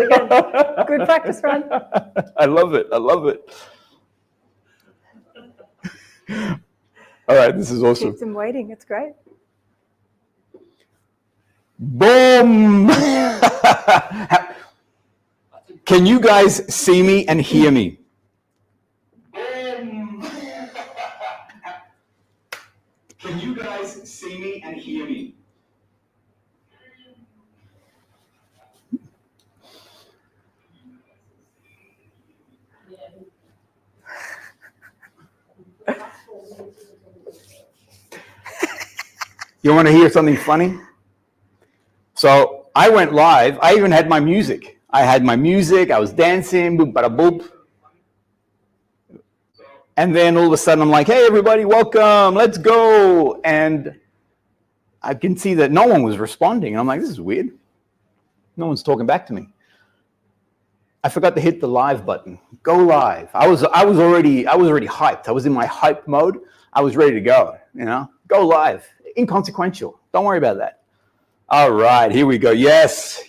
it again. Good practice run. I love it. I love it. All right, this is awesome. Keeps them waiting. It's great. Boom! Can you guys see me and hear me? Can you guys see me and hear me? You want to hear something funny? So I went live. I even had my music. I had my music. I was dancing. Boop, bada, boop. And then all of a sudden I'm like, hey, everybody, welcome. Let's go. And I can see that no one was responding. And I'm like, this is weird. No one's talking back to me. I forgot to hit the live button. Go live. I was already hyped. I was in my hype mode. I was ready to go. Go live. Inconsequential. Don't worry about that. All right, here we go. Yes,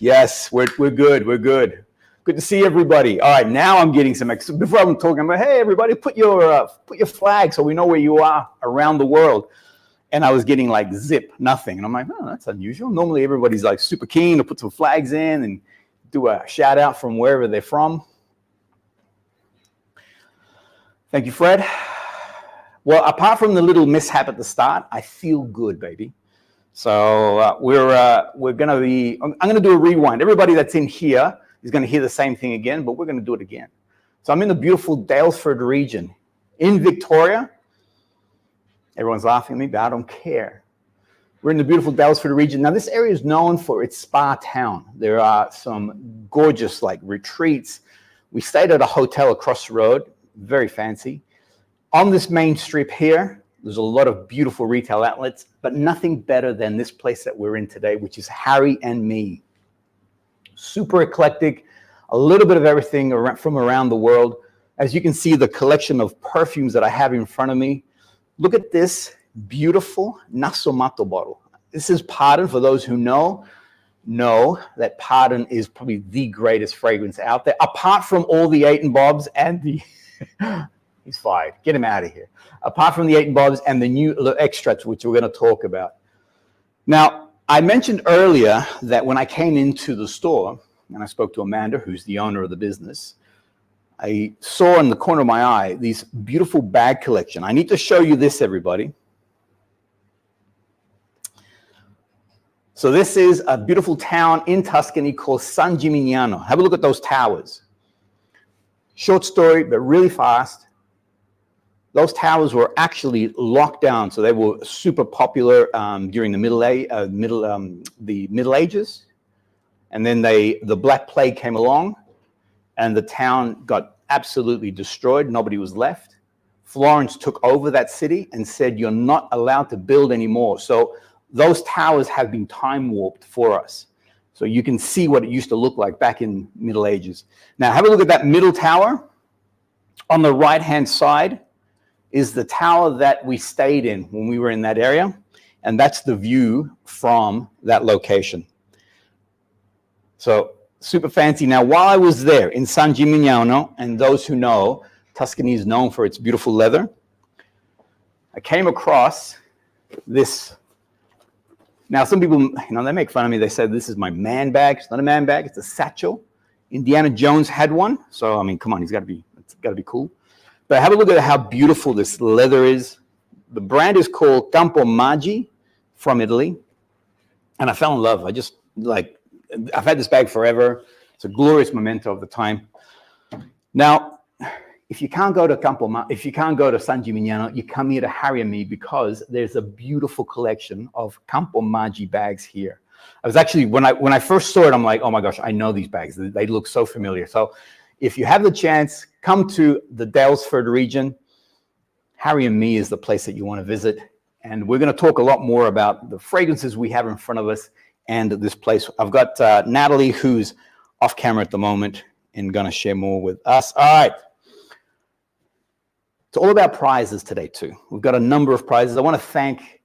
we're good. We're good. Good to see everybody. All right, now I'm getting some. Before I'm talking about, hey everybody, put your flag so we know where you are around the world. And I was getting like zip, nothing. And I'm like, oh, that's unusual. Normally everybody's like super keen to put some flags in and do a shout out from wherever they're from. Thank you, Fred. Well, apart from the little mishap at the start, I feel good, baby. So we're going to be, I'm going to do a rewind. Everybody that's in here is going to hear the same thing again, but we're going to do it again. So I'm in the beautiful Daylesford region in Victoria. Everyone's laughing at me, but I don't care. We're in the beautiful Daylesford region. Now, this area is known for its spa town. There are some gorgeous like retreats. We stayed at a hotel across the road, very fancy. On this main strip here, there's a lot of beautiful retail outlets, but nothing better than this place that we're in today, which is Harry and Me. Super eclectic, a little bit of everything from around the world. As you can see, the collection of perfumes that I have in front of me. Look at this beautiful Nasomato bottle. This is Pardon. For those who know that Pardon is probably the greatest fragrance out there, apart from all the 8 and Bobs and the... He's fired. Get him out of here. Apart from the 8 and Bobs and the new Les Extraits, which we're going to talk about. Now, I mentioned earlier that when I came into the store, and I spoke to Amanda, who's the owner of the business, I saw in the corner of my eye these beautiful bag collection. I need to show you this, everybody. So this is a beautiful town in Tuscany called San Gimignano. Have a look at those towers. Short story, but really fast. Those towers were actually locked down, so they were super popular during the Middle Ages. And then the Black Plague came along, and the town got absolutely destroyed. Nobody was left. Florence took over that city and said, you're not allowed to build anymore. So those towers have been time warped for us. So you can see what it used to look like back in Middle Ages. Now have a look at that middle tower. On the right-hand side is the tower that we stayed in when we were in that area. And that's the view from that location. So super fancy. Now, while I was there in San Gimignano, and those who know, Tuscany is known for its beautiful leather, I came across this. Now, some people, they make fun of me. They said, this is my man bag. It's not a man bag. It's a satchel. Indiana Jones had one. So, I mean, come on, it's got to be cool. But have a look at how beautiful this leather is. The brand is called Campo Maggi from Italy. And I fell in love. I've had this bag forever. It's a glorious memento of the time. Now, if you can't go to San Gimignano, you come here to Harry and Me because there's a beautiful collection of Campo Maggi bags here. I was actually, when I first saw it, I'm like, oh my gosh, I know these bags. They look so familiar. So if you have the chance, come to the Daylesford region. Harry and Me is the place that you want to visit. And we're going to talk a lot more about the fragrances we have in front of us and this place. I've got Natalie, who's off camera at the moment and going to share more with us. All right. It's all about prizes today, too. We've got a number of prizes. I want to thank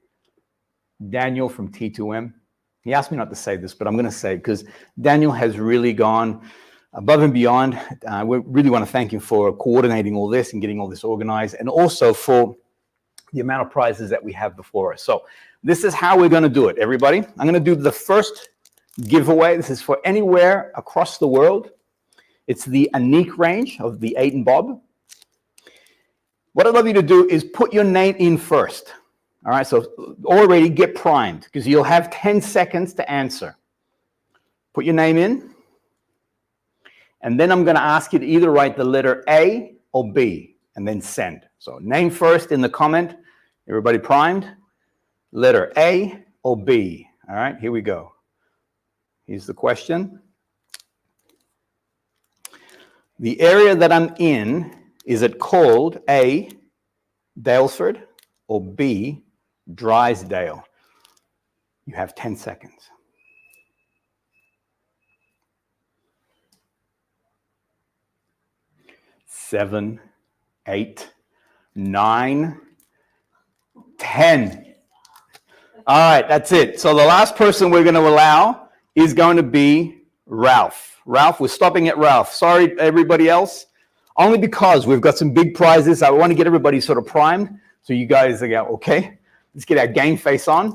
Daniel from T2M. He asked me not to say this, but I'm going to say it because Daniel has really gone above and beyond. We really want to thank him for coordinating all this and getting all this organized, and also for the amount of prizes that we have before us. So this is how we're going to do it, everybody. I'm going to do the first giveaway. This is for anywhere across the world. It's the Unique range of the 8 and Bob. What I'd love you to do is put your name in first. All right, so already get primed, because you'll have 10 seconds to answer. Put your name in, and then I'm going to ask you to either write the letter A or B, and then send. So name first in the comment. Everybody primed? Letter A or B. All right, here we go. Here's the question. The area that I'm in, is it called A, Daylesford, or B, Drysdale? You have 10 seconds. 7, 8, 9, 10. All right, that's it. So the last person we're going to allow is going to be Ralph. Ralph, we're stopping at Ralph. Sorry, everybody else. Only because we've got some big prizes. I want to get everybody sort of primed. So you guys are going, okay, let's get our game face on.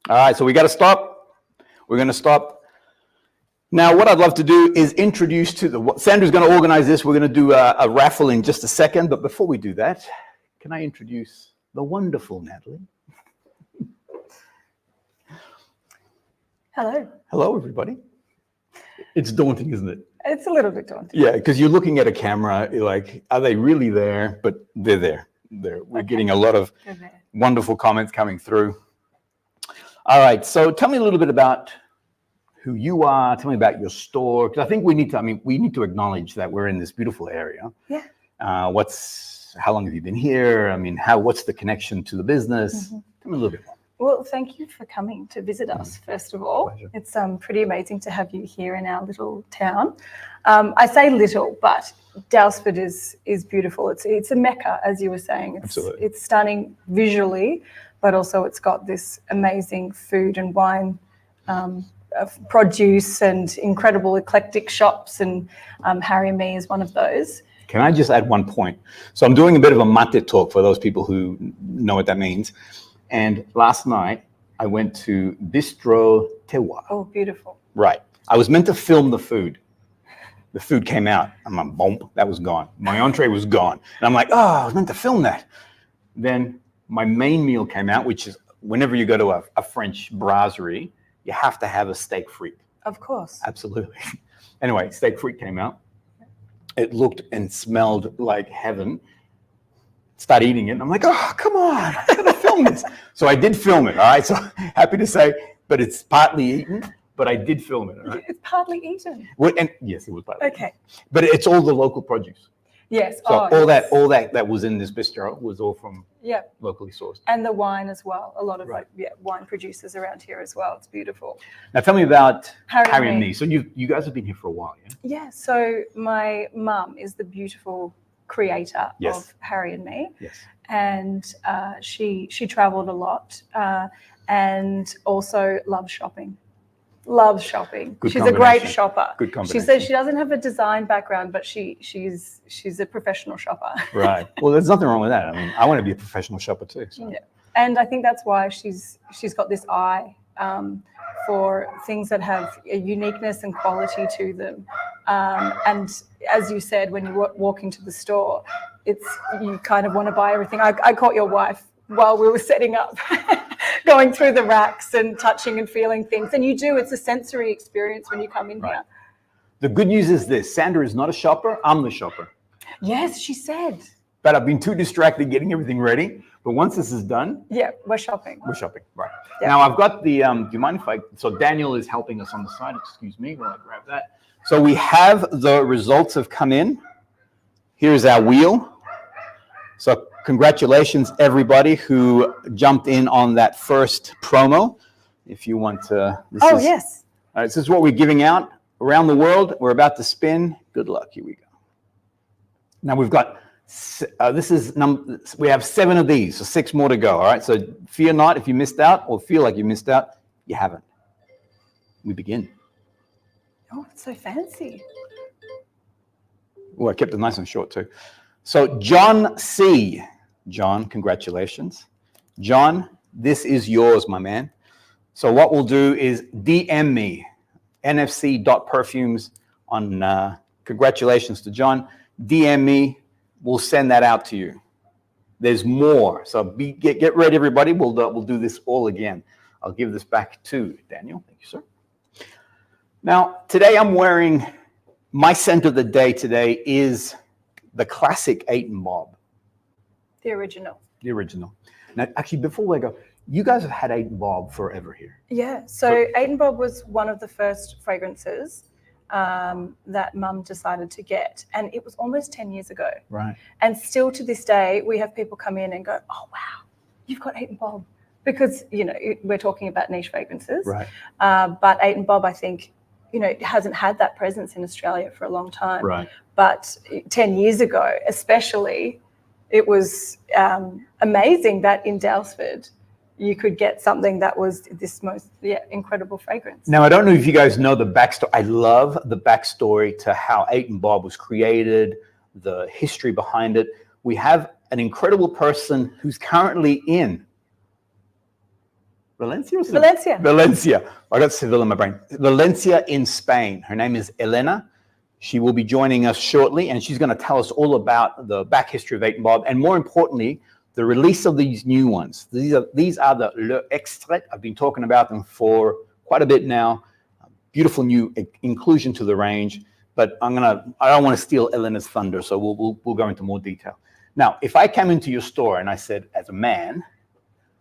All right, so we got to stop. We're going to stop. Now, what I'd love to do is introduce Sandra's going to organize this. We're going to do a raffle in just a second. But before we do that, can I introduce the wonderful Natalie? Hello. Hello, everybody. It's daunting, isn't it? It's a little bit daunting. Yeah, because you're looking at a camera, you're like, are they really there? But they're there. We're getting a lot of wonderful comments coming through. All right, so tell me a little bit about who you are. Tell me about your store, because I think we need to acknowledge that we're in this beautiful area. Yeah. How long have you been here? I mean, what's the connection to the business? Tell me a little bit more. Well, thank you for coming to visit us, first of all. Pleasure. It's pretty amazing to have you here in our little town. I say little, but Daylesford is beautiful. It's a mecca, as you were saying. Absolutely. It's stunning visually, but also it's got this amazing food and wine produce and incredible eclectic shops, and Harry and Me is one of those. Can I just add one point? So I'm doing a bit of a mate talk for those people who know what that means. And last night I went to Bistro Tewa. Oh, beautiful. Right. I was meant to film the food. The food came out. I'm like, boom, that was gone. My entree was gone. And I'm like, oh, I was meant to film that. Then my main meal came out, which is whenever you go to a French brasserie, you have to have a steak frite. Of course. Absolutely. Anyway, steak frite came out. It looked and smelled like heaven. Start eating it, and I'm like, oh, come on, I gotta film this. So I did film it, all right? So happy to say, but it's partly eaten, but I did film it, all right? It's partly eaten. Well, and yes, it was partly Okay. eaten. But it's all the local produce. Yes. So all yes. that was in this bistro was all from locally sourced. And the wine as well. A lot of wine producers around here as well. It's beautiful. Now tell me about Harry and and Me. So you guys have been here for a while, yeah? Yeah. So my mum is the beautiful creator of Harry and Me. Yes. And she traveled a lot and also loves shopping. Loves shopping. She's a great shopper. Good combination. She says she doesn't have a design background, but she's a professional shopper. Right. Well, there's nothing wrong with that. I mean, I want to be a professional shopper too. So. Yeah. And I think that's why she's got this eye for things that have a uniqueness and quality to them. And as you said, when you walk into the store, you kind of want to buy everything. I caught your wife while we were setting up, going through the racks and touching and feeling things. And you do, it's a sensory experience when you come in here. The good news is this, Sandra is not a shopper, I'm the shopper. Yes, she said. But I've been too distracted getting everything ready. But once this is done. Yeah, we're shopping. We're shopping, right. Yep. Now I've got the, do you mind if so Daniel is helping us on the side, excuse me, while I grab that. So we have the results have come in. Here's our wheel. So congratulations everybody who jumped in on that first promo. If you want to. Yes. All right, this is what we're giving out around the world. We're about to spin. Good luck. Here we go. Now we've got, we have 7 of these, so 6 more to go. All right, so fear not if you missed out or feel like you missed out, you haven't. We begin. Oh, it's so fancy. Oh, I kept it nice and short too. So John C. John, congratulations. John, this is yours, my man. So what we'll do is DM me, nfc.perfumes on congratulations to John. DM me, we'll send that out to you. There's more. So get ready, everybody. We'll do this all again. I'll give this back to Daniel. Thank you, sir. Now, today I'm wearing, my scent of the day today is the classic 8 and Bob. The original. The original. Now, actually, before we go, you guys have had 8 and Bob forever here. Yeah. So 8 and Bob was one of the first fragrances that Mum decided to get. And it was almost 10 years ago. Right. And still to this day, we have people come in and go, oh, wow, you've got 8 and Bob. Because, you know, we're talking about niche fragrances. Right. But 8 and Bob, I think, you know, it hasn't had that presence in Australia for a long time. Right. But 10 years ago, especially, it was amazing that in Dalesford, you could get something that was this most incredible fragrance. Now, I don't know if you guys know the backstory. I love the backstory to how 8 and Bob was created, the history behind it. We have an incredible person who's currently in Valencia? Or Valencia. Valencia. I got Seville in my brain. Valencia in Spain. Her name is Elena. She will be joining us shortly, and she's going to tell us all about the back history of 8 and Bob, and more importantly, the release of these new ones. These are the Les Extraits. I've been talking about them for quite a bit now. Beautiful new inclusion to the range, but I don't want to steal Elena's thunder, so we'll go into more detail. Now, if I came into your store and I said, as a man,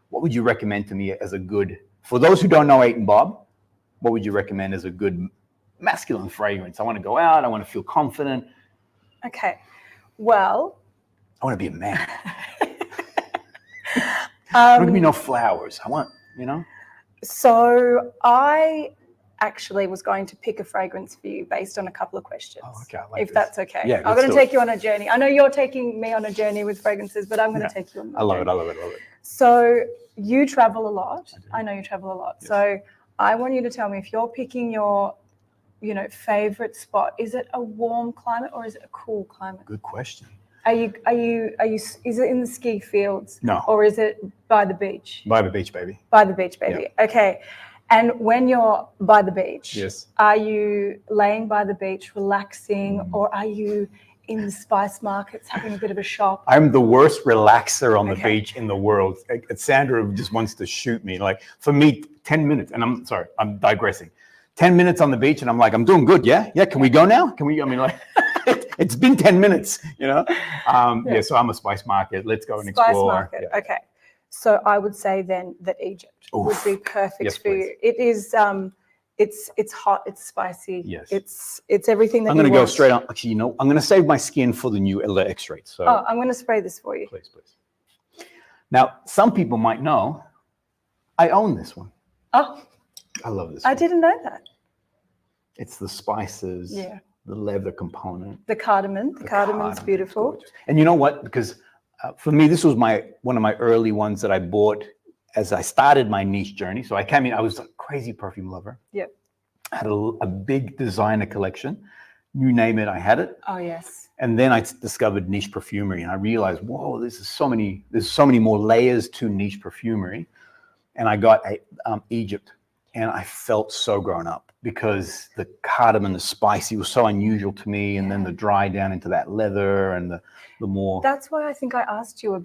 what would you recommend to me as a good, for those who don't know 8 and Bob, what would you recommend as a good masculine fragrance? I want to go out, I want to feel confident. Okay, well. I want to be a man. I don't give me no flowers. I want, you know. So I actually was going to pick a fragrance for you based on a couple of questions. Oh, okay. I like if this. that's okay. Yeah, I'm going to take you on a journey. I know you're taking me on a journey with fragrances, but I'm going to take you on. I love it. I love it. I love it. So you travel a lot. I know you travel a lot. Yes. So I want you to tell me if you're picking your, you know, favorite spot. Is it a warm climate or is it a cool climate? Good question. Are you? Is it in the ski fields? No. Or is it by the beach? By the beach, baby. By the beach, baby. Yeah. Okay. And when you're by the beach, yes, are you laying by the beach, relaxing, or are you in the spice markets having a bit of a shop? I'm the worst relaxer on the beach in the world. Sandra just wants to shoot me. Like, for me, 10 minutes, and I'm sorry, I'm digressing. 10 minutes on the beach, and I'm like, I'm doing good, yeah? Yeah, can we go now? Can we, I mean, like, it's been 10 minutes, you know? Yeah, so I'm a spice market. Let's go and explore. Spice market, yeah. okay. So I would say then that Egypt would be perfect for you. It is, it's hot, it's spicy. Yes. It's everything that I'm going to go straight on. Actually, you know, I'm going to save my skin for the new Les Extraits. So I'm going to spray this for you. Please, please. Now, some people might know I own this one. Oh. I love this I one. didn't know that. It's the spices, the leather component. The cardamom. The cardamon's beautiful. And you know what? Because for me, this was one of my early ones that I bought as I started my niche journey. So I came in, I was a crazy perfume lover. Yeah. I had a big designer collection. You name it, I had it. Oh, yes. And then I discovered niche perfumery, and I realized, whoa, there's so many more layers to niche perfumery. And I got Egypt, and I felt so grown up because the cardamom, the spicy was so unusual to me. And then the dry down into that leather and the more. That's why I think I asked you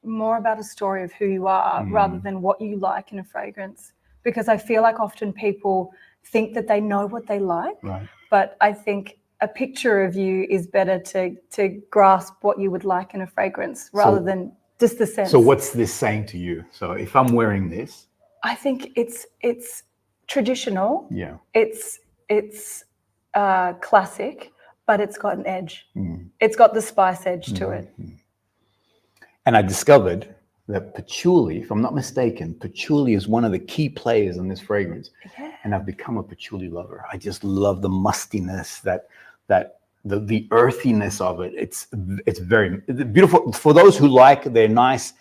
more about a story of who you are rather than what you like in a fragrance. Because I feel like often people think that they know what they like. Right. But I think a picture of you is better to grasp what you would like in a fragrance rather than just the sense. So what's this saying to you? So if I'm wearing this, I think it's traditional. Yeah. It's classic, but it's got an edge. It's got the spice edge to it. And I discovered that patchouli, if I'm not mistaken, patchouli is one of the key players in this fragrance. Yeah. And I've become a patchouli lover. I just love the mustiness, the earthiness of it. It's very beautiful. For those who like their nice,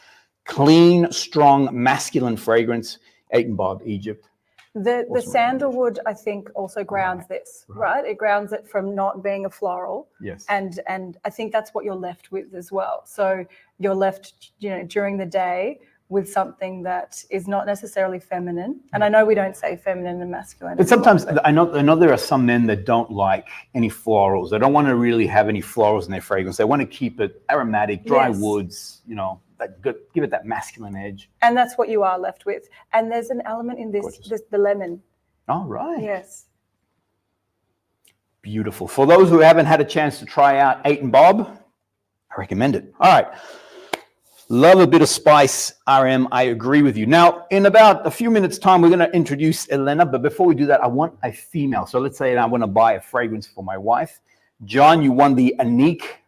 clean, strong, masculine fragrance, 8 and Bob Egypt. The Awesome. sandalwood, I think, also grounds this, right? It grounds it from not being a floral. Yes. And I think that's what you're left with as well. So you're left, during the day with something that is not necessarily feminine. And I know we don't say feminine and masculine. But sometimes I know there are some men that don't like any florals. They don't want to really have any florals in their fragrance. They want to keep it aromatic, dry woods, give it that masculine edge. And that's what you are left with. And there's an element in this, the lemon. Oh, right. Yes. Beautiful. For those who haven't had a chance to try out 8 and Bob, I recommend it. All right. Love a bit of spice, RM. I agree with you. Now, in about a few minutes' time, we're going to introduce Elena. But before we do that, I want a female. So let's say I want to buy a fragrance for my wife. John, you won the Unique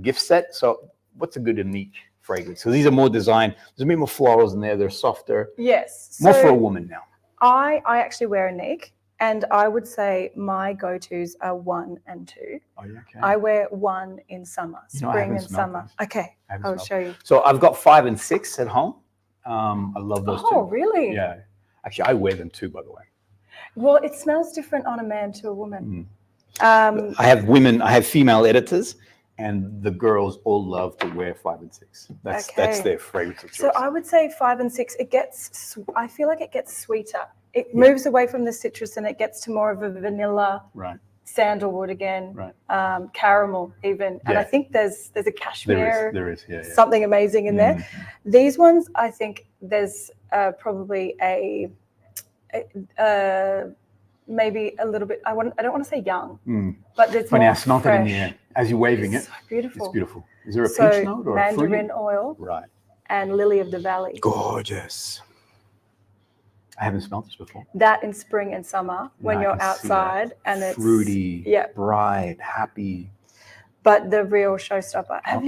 gift set. So what's a good Unique fragrance? So these are more designed. There's a bit more florals in there. They're softer. Yes. More for a woman now. I actually wear Unique. And I would say my go-tos are 1 and 2. Oh, yeah, okay. I wear 1 in summer, spring and summer. Those. Okay, I'll show you. So I've got 5 and 6 at home. I love those too. Oh, really? Yeah. Actually, I wear them too, by the way. Well, it smells different on a man to a woman. I have female editors, and the girls all love to wear 5 and 6. That's their fragrance of choice. So I would say 5 and 6. I feel like it gets sweeter. It moves away from the citrus and it gets to more of a vanilla, sandalwood again, caramel even. Yeah. And I think there's a cashmere, there is something amazing in there. These ones, I think there's probably maybe a little bit. I don't want to say young, but there's funny. More I smelled it in the air as you're waving it. So beautiful. It's beautiful. Is there a peach note or mandarin a oil? Right. And lily of the valley. Gorgeous. I haven't smelled this before. That in spring and summer when you're outside and it's fruity, bright, happy. But the real showstopper. Have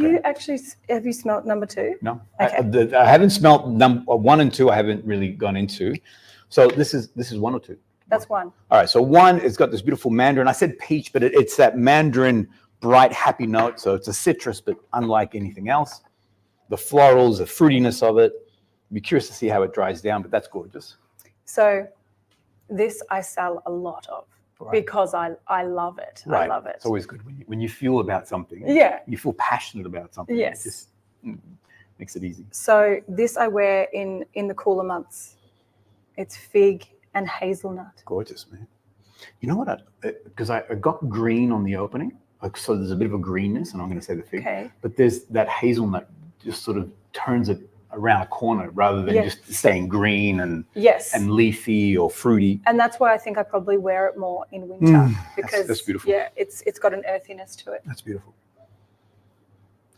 you smelled number 2? No. Okay. I haven't smelled 1 and 2. I haven't really gone into. So this is 1 or 2. That's 1. All right. So 1, it's got this beautiful mandarin. I said peach, but it's that mandarin bright, happy note. So it's a citrus, but unlike anything else. The florals, the fruitiness of it. I'd be curious to see how it dries down, but that's gorgeous. So this I sell a lot of because I love it. Right. I love it. It's always good when you feel about something. Yeah. You feel passionate about something. Yes. It just makes it easy. So this I wear in the cooler months. It's fig and hazelnut. Gorgeous, man. You know what? Because I got green on the opening. So there's a bit of a greenness, and I'm going to say the fig. Okay. But there's that hazelnut just sort of turns it around a corner rather than just staying green and leafy or fruity. And that's why I think I probably wear it more in winter because that's beautiful. Yeah, it's got an earthiness to it. That's beautiful.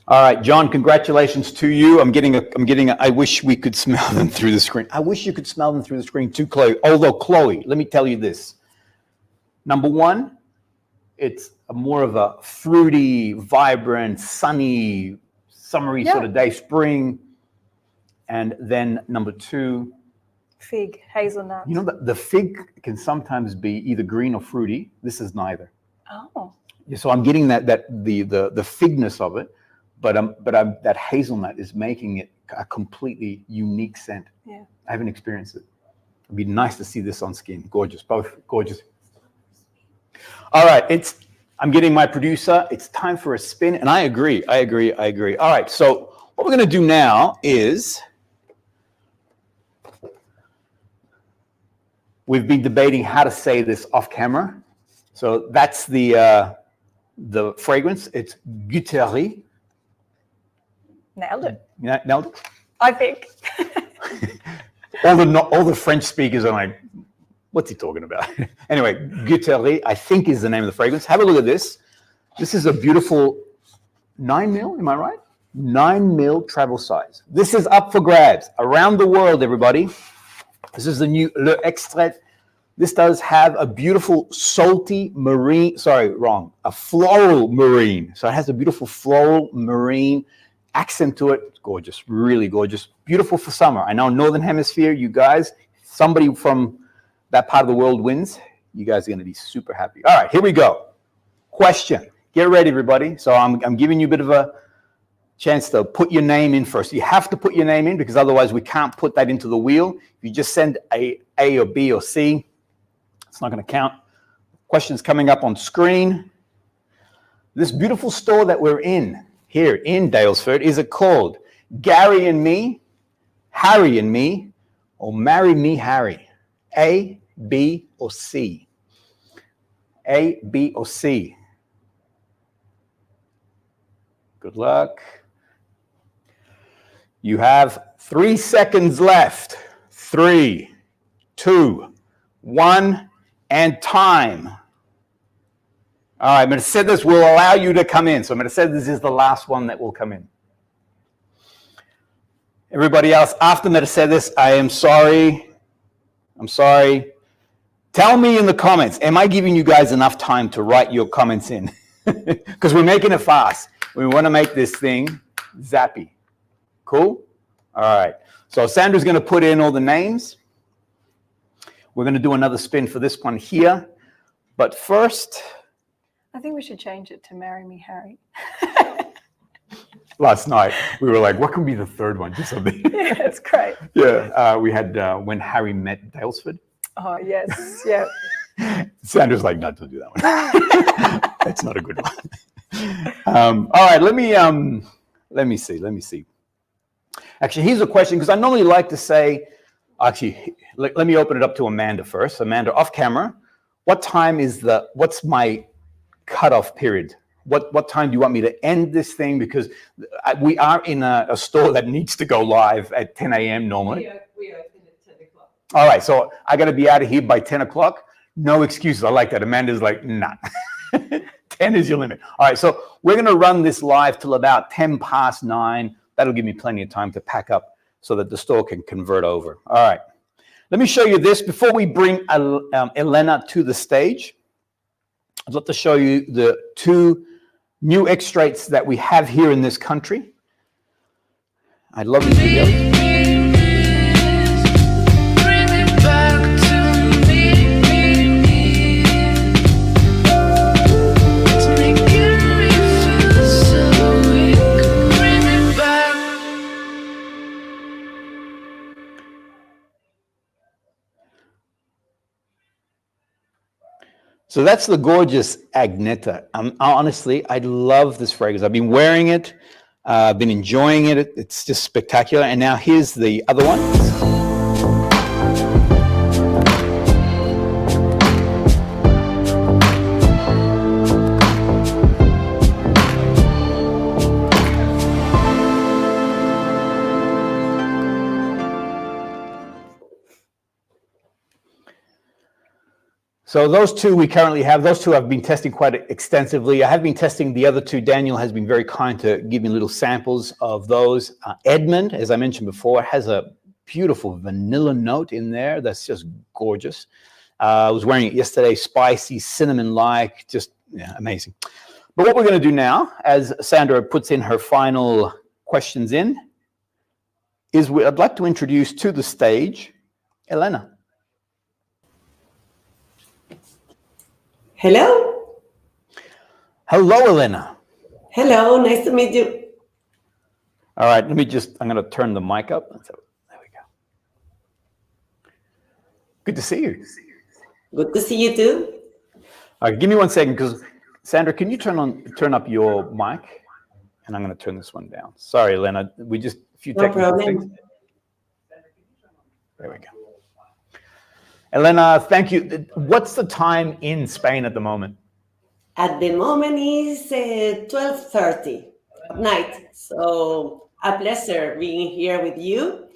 All right, John, congratulations to you. I wish we could smell them through the screen. I wish you could smell them through the screen too, Chloe. Although, Chloe, let me tell you this. Number 1, it's more of a fruity, vibrant, sunny, summery sort of day, spring. And then number 2, fig, hazelnut. You know, the fig can sometimes be either green or fruity. This is neither. Oh. So I'm getting the figness of it, but that hazelnut is making it a completely unique scent. Yeah. I haven't experienced it. It'd be nice to see this on skin. Gorgeous, both gorgeous. All right, I'm getting my producer. It's time for a spin, and I agree. All right, so what we're going to do now is we've been debating how to say this off camera. So that's the fragrance. It's Guitare. Nailed it. Nailed it? I think. all the French speakers are like, what's he talking about? Anyway, Guitare, I think, is the name of the fragrance. Have a look at this. This is a beautiful 9 mil, am I right? 9 mil travel size. This is up for grabs around the world, everybody. This is the new Les Extraits. This does have a beautiful salty marine, a floral marine. So it has a beautiful floral marine accent to it. It's gorgeous, really gorgeous. Beautiful for summer. I know Northern Hemisphere, you guys, somebody from that part of the world wins. You guys are going to be super happy. All right, here we go. Question. Get ready, everybody. So I'm giving you a bit of a chance to put your name in first. You have to put your name in because otherwise we can't put that into the wheel. If you just send A or B or C, it's not going to count. Questions coming up on screen. This beautiful store that we're in here in Daylesford, is it called Gary and Me, Harry and Me, or Marry Me Harry? A, B, or C? A, B, or C? Good luck. You have 3 seconds left. 3, 2, 1, and time. All right, Mercedes will allow you to come in. So Mercedes is the last one that will come in. Everybody else, after Mercedes, I am sorry. I'm sorry. Tell me in the comments, am I giving you guys enough time to write your comments in? Because we're making it fast. We want to make this thing zappy. Cool? All right. So Sandra's going to put in all the names. We're going to do another spin for this one here. But first... I think we should change it to Marry Me Harry. Last night, we were like, what can be the third one? Just something. Yeah, it's great. Yeah. We had When Harry Met Daylesford. Oh, yes. Yeah. Sandra's like, not to do that one. That's not a good one. All right, let me see. Actually, here's a question, because I normally like to say, actually, let me open it up to Amanda first. Amanda, off camera, what's my cutoff period? What time do you want me to end this thing? Because we are in a store that needs to go live at 10 a.m. normally. We open at 10 o'clock. All right, so I got to be out of here by 10 o'clock. No excuses. I like that. Amanda's like, nah. 10 is your limit. All right, so we're going to run this live till about 10 past 9. That'll give me plenty of time to pack up so that the store can convert over. All right. Let me show you this. Before we bring Elena to the stage, I'd love to show you the 2 new extraits that we have here in this country. I love these videos. So that's the gorgeous Agneta. Honestly, I love this fragrance. I've been wearing it. I've been enjoying it. It's just spectacular. And now here's the other one. So those 2 we currently have, those 2 I've been testing quite extensively. I have been testing the other 2. Daniel has been very kind to give me little samples of those. Edmund, as I mentioned before, has a beautiful vanilla note in there that's just gorgeous. I was wearing it yesterday, spicy, cinnamon-like, just amazing. But what we're going to do now, as Sandra puts in her final questions in, is I'd like to introduce to the stage Elena. Hello. Hello, Elena. Hello, nice to meet you. All right, I'm going to turn the mic up. So, there we go. Good to see you. Good to see you too. All right, give me 1 second, because Sandra, can you turn up your mic? And I'm going to turn this one down. Sorry, Elena, a few technical things. There we go. Elena, thank you. What's the time in Spain at the moment? At the moment is 12:30 at night. So a pleasure being here with you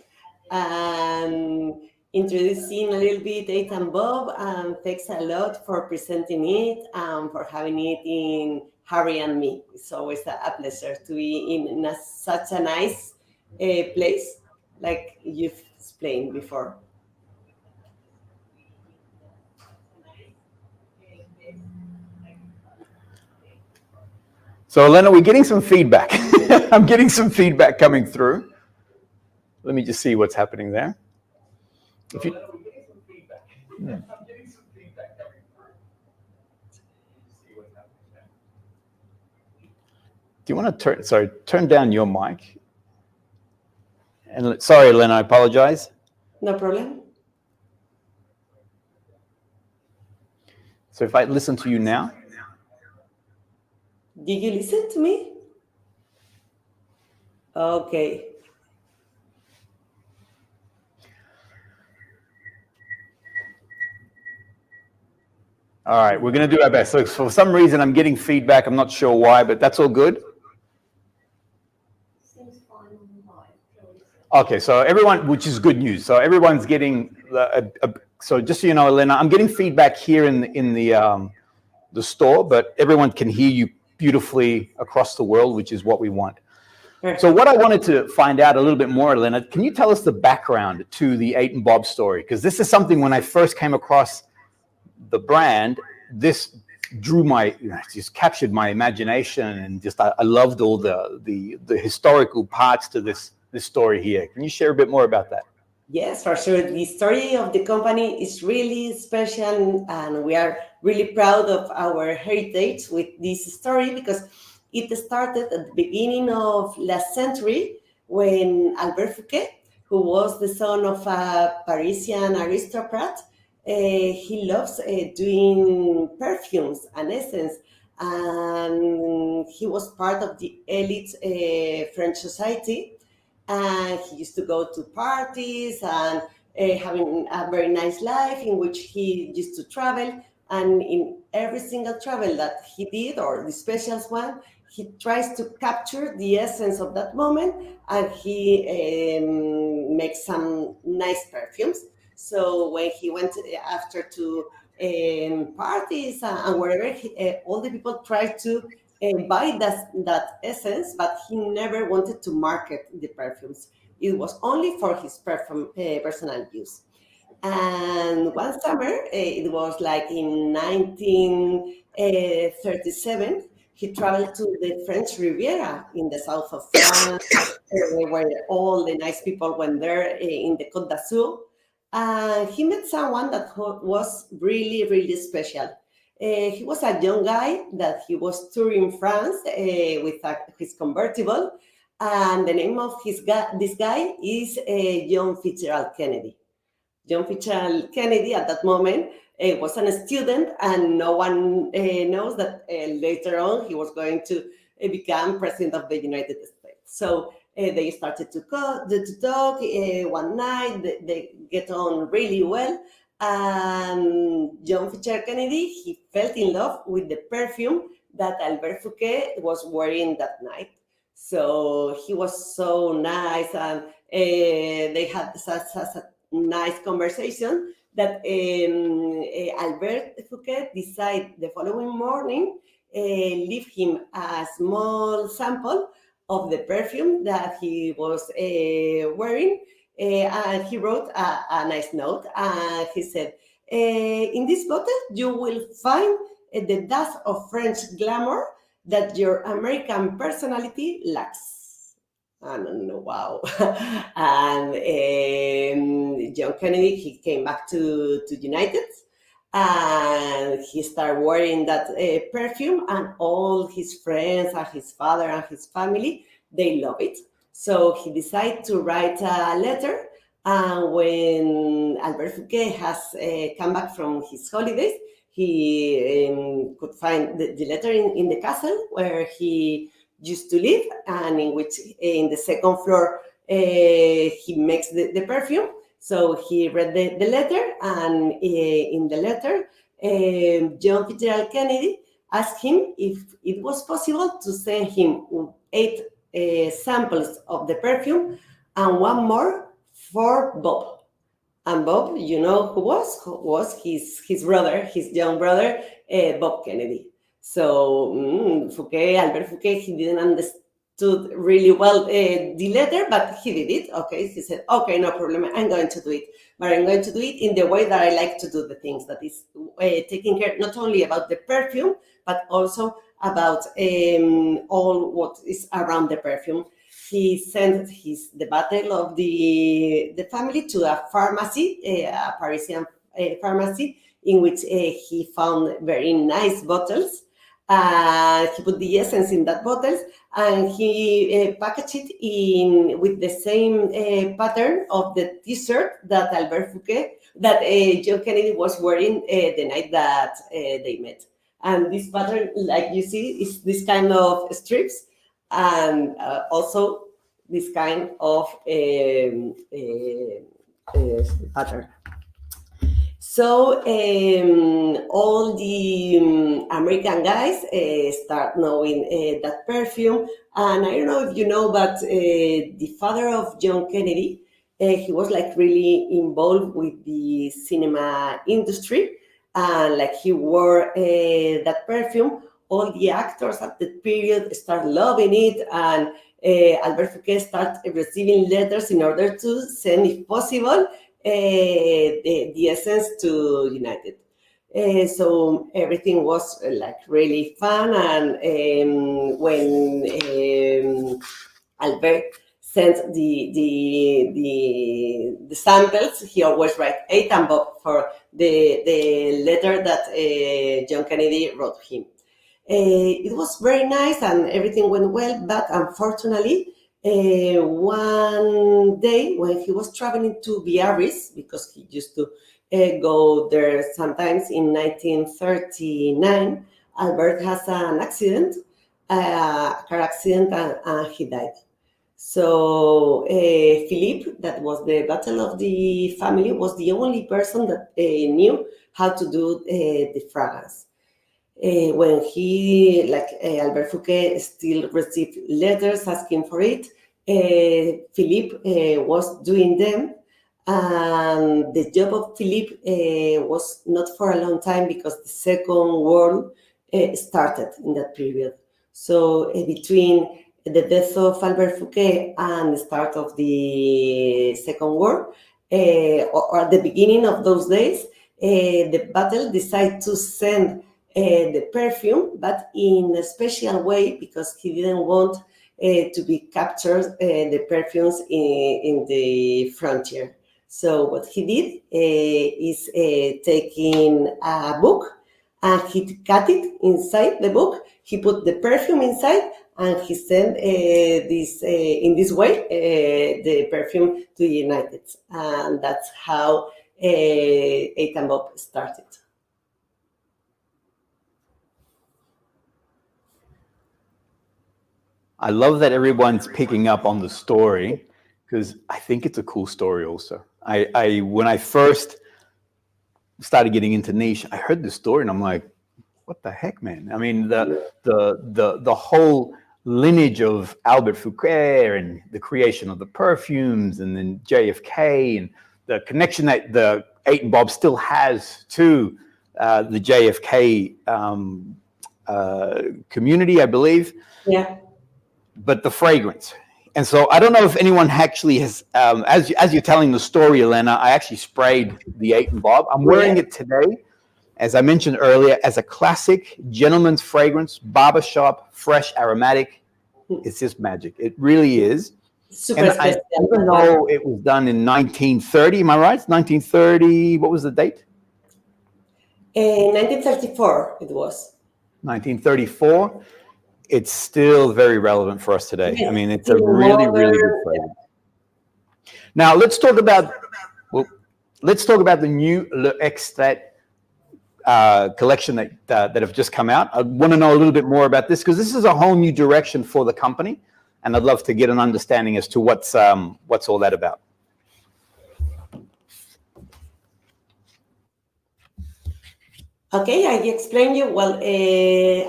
and introducing a little bit Eitan Bob. And thanks a lot for presenting it and for having it in Harry and Me. It's always a pleasure to be in such a nice place like you've explained before. So, Elena, we're getting some feedback. I'm getting some feedback coming through. Let me just see what's happening there. Do you want to turn down your mic? And sorry, Elena, I apologize. No problem. So if I listen to you now. Did you listen to me? Okay. All right, we're going to do our best. So for some reason, I'm getting feedback. I'm not sure why, but that's all good. Seems fine on the live. Okay, so everyone, which is good news. So everyone's getting, so just so you know, Elena, I'm getting feedback here in the store, but everyone can hear you beautifully across the world, which is what we want. So what I wanted to find out a little bit more, Elena, can you tell us the background to the 8 and Bob story? Because this is something when I first came across the brand, this drew just captured my imagination, and just I loved all the historical parts to this story here. Can you share a bit more about that? Yes, for sure. The story of the company is really special, and we are really proud of our heritage with this story, because it started at the beginning of last century when Albert Fouquet, who was the son of a Parisian aristocrat, he loves doing perfumes and essence, and he was part of the elite French society. And he used to go to parties and having a very nice life in which he used to travel. And in every single travel that he did, or the special one, he tries to capture the essence of that moment, and he makes some nice perfumes. So when he went after to parties and wherever, all the people tried to buy that essence, but he never wanted to market the perfumes. It was only for his personal use. And one summer, it was like in 1937, he traveled to the French Riviera in the south of France, where all the nice people went there in the Côte d'Azur. And he met someone that was really, really special. He was a young guy that he was touring France with his convertible, and the name of this guy is John Fitzgerald Kennedy. John Fitzgerald Kennedy at that moment was a student, and no one knows that later on he was going to become president of the United States. So they started to talk. One night, they get on really well. And John Fitzgerald Kennedy, he fell in love with the perfume that Albert Fouquet was wearing that night. So he was so nice, and they had such a nice conversation that Albert Fouquet decided the following morning leave him a small sample of the perfume that he was wearing. And he wrote a nice note, and he said, in this bottle you will find the dust of French glamour that your American personality lacks. And wow. And John Kennedy, he came back to United, and he started wearing that perfume, and all his friends and his father and his family, they love it. So he decided to write a letter, and when Albert Fouquet has come back from his holidays, he could find the letter in the castle where he used to live, and in which in the second floor he makes the perfume. So he read the letter, and in the letter, John Fitzgerald Kennedy asked him if it was possible to send him 8 samples of the perfume and one more for Bob. And Bob, you know who was his brother, his young brother, Bob Kennedy. So Albert Fouquet, he didn't understood really well the letter, but he did it. Okay, he said, okay, no problem, I'm going to do it. But I'm going to do it in the way that I like to do the things, that is taking care not only about the perfume, but also about all what is around the perfume. He sent the bottle of the family to a pharmacy, a Parisian pharmacy, in which he found very nice bottles. He put the essence in that bottles, and he packaged it in with the same pattern of the T-shirt that John Kennedy was wearing the night that they met. And this pattern, like you see, is this kind of strips, and also this kind of pattern. So all the American guys start knowing that perfume. And I don't know if you know, but the father of John Kennedy, he was like really involved with the cinema industry. And like he wore that perfume. All the actors at that period start loving it. And Albert Fouquet started receiving letters in order to send, if possible, the essence to United. So everything was like really fun, and when Albert sent the samples, he always write Eight and Bob for the letter that John Kennedy wrote him. It was very nice and everything went well, but unfortunately, one day when he was traveling to Biarritz, because he used to go there sometimes in 1939, Albert has an accident, a car accident, and he died. So Philippe, that was the battle of the family, was the only person that knew how to do the fragrance. When he, like Albert Fouquet, still received letters asking for it, Philippe was doing them, and the job of Philippe was not for a long time because the Second War started in that period. So between the death of Albert Fouquet and the start of the Second War, or at the beginning of those days, the battle decided to send the perfume, but in a special way, because he didn't want to be captured the perfumes in the frontier. So what he did is taking a book, and he cut it inside the book. He put the perfume inside, and he sent this in this way the perfume to the United, and that's how Eight and Bob started. I love that everyone's picking up on the story, because I think it's a cool story also. I when I first started getting into niche, I heard this story and I'm like, what the heck, man? I mean, the whole lineage of Albert Fouquet and the creation of the perfumes, and then JFK, and the connection that the Eight and Bob still has to the JFK community, I believe. Yeah. But the fragrance. And so I don't know if anyone actually has, as you're telling the story, Elena, I actually sprayed the Eight and Bob. I'm wearing it today, as I mentioned earlier, as a classic gentleman's fragrance, barbershop, fresh, aromatic. It's just magic. It really is. Super special. Even though it was done in 1930, am I right? 1930, what was the date? 1934 it was. 1934. It's still very relevant for us today. Yes, I mean, it's a really, really good fragrance. Now let's talk about the new Les Extraits collection that have just come out. I want to know a little bit more about this, because this is a whole new direction for the company, and I'd love to get an understanding as to what's all that about. Okay, I explain you. Well,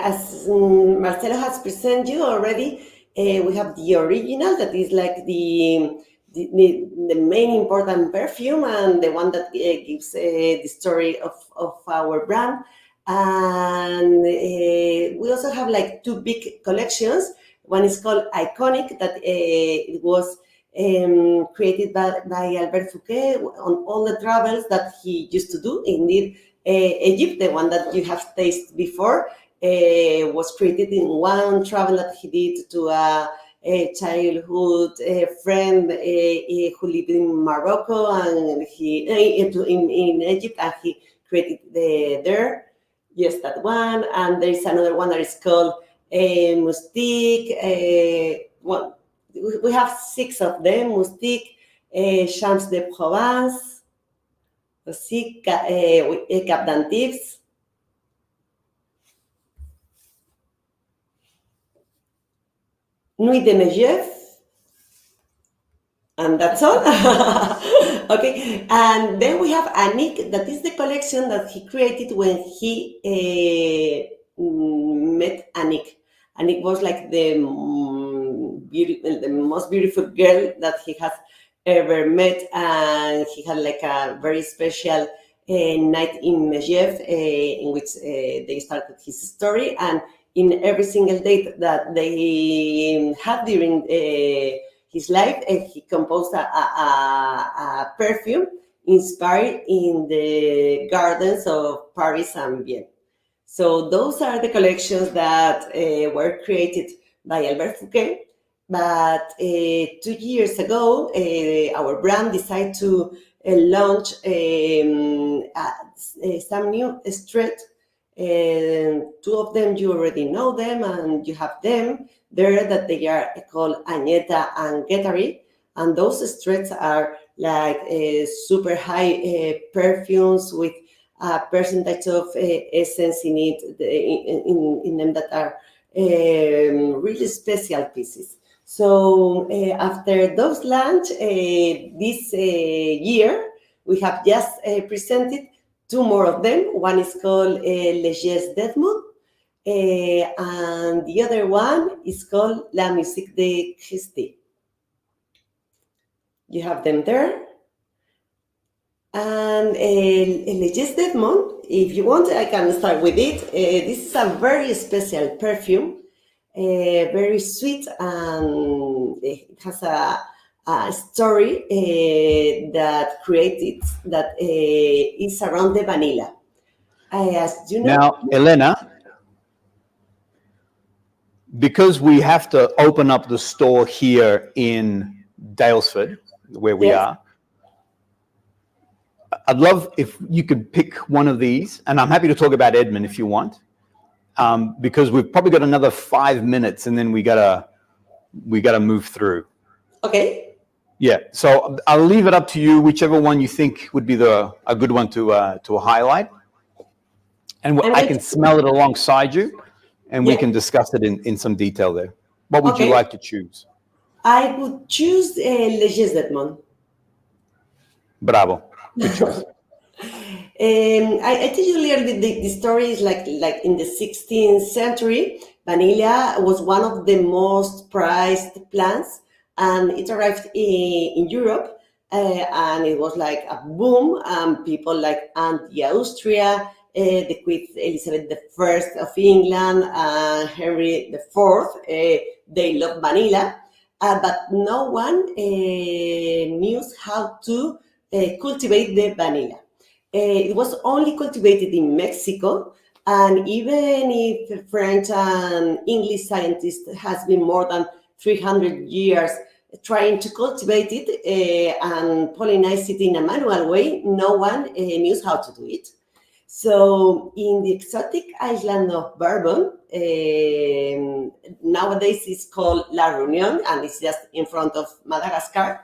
as Marcelo has presented you already, we have the original, that is like the main important perfume, and the one that gives the story of our brand. And we also have like two big collections. One is called Iconic, that it was created by Albert Fouquet on all the travels that he used to do. Indeed, Egypt, the one that you have tasted before, was created in one travel that he did to a childhood friend who lived in Morocco, and he in Egypt, and he created there. Yes, that one. And there is another one that is called Moustique. We have 6 of them. Moustique, Champs de Provence, aussi Cap d'Antibes. Nuit de Megève. And that's all. Okay. And then we have Annick. That is the collection that he created when he met Annick. Annick was like the most beautiful girl that he has ever met. And he had like a very special night in Megève in which they started his story. And in every single date that they had during his life, he composed a perfume inspired in the gardens of Paris and Vienna. So those are the collections that were created by Albert Fouquet. But 2 years ago, our brand decided to launch some new extrait. 2 of them, you already know them, and you have them there that they are called Agneta and Guitare. And those extracts are like super high perfumes with a percentage of essence in it, in them that are really special pieces. So after those launch this year, we have just presented 2 more of them. One is called Les Extraits, and the other one is called La Musique de Christie. You have them there. And Les Extraits, if you want, I can start with it. This is a very special perfume, very sweet, and it has a story that created that is around the vanilla. As you know. Now, Elena, because we have to open up the store here in Daylesford, where we Yes. are, I'd love if you could pick one of these, and I'm happy to talk about Edmund if you want, because we've probably got another 5 minutes, and then we gotta move through. Okay. Yeah, so I'll leave it up to you, whichever one you think would be a good one to highlight, and I can smell it alongside you, and we can discuss it in some detail there. What would you like to choose? I would choose Les Extraits. Bravo, good choice. I tell you a little bit, the story is like in the 16th century, vanilla was one of the most prized plants, and it arrived in Europe, and it was like a boom. People like Aunt Austria, the Queen Elizabeth I of England, and Henry IV, they love vanilla, but no one knew how to cultivate the vanilla. It was only cultivated in Mexico, and even if French and English scientists has been more than 300 years trying to cultivate it and pollinize it in a manual way, no one knew how to do it. So in the exotic island of Bourbon, nowadays it's called La Réunion, and it's just in front of Madagascar.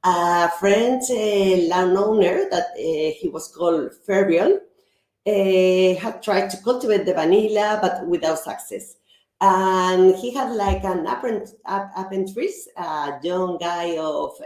A French landowner that he was called Ferriol had tried to cultivate the vanilla, but without success. And he had like an apprentice, a young guy of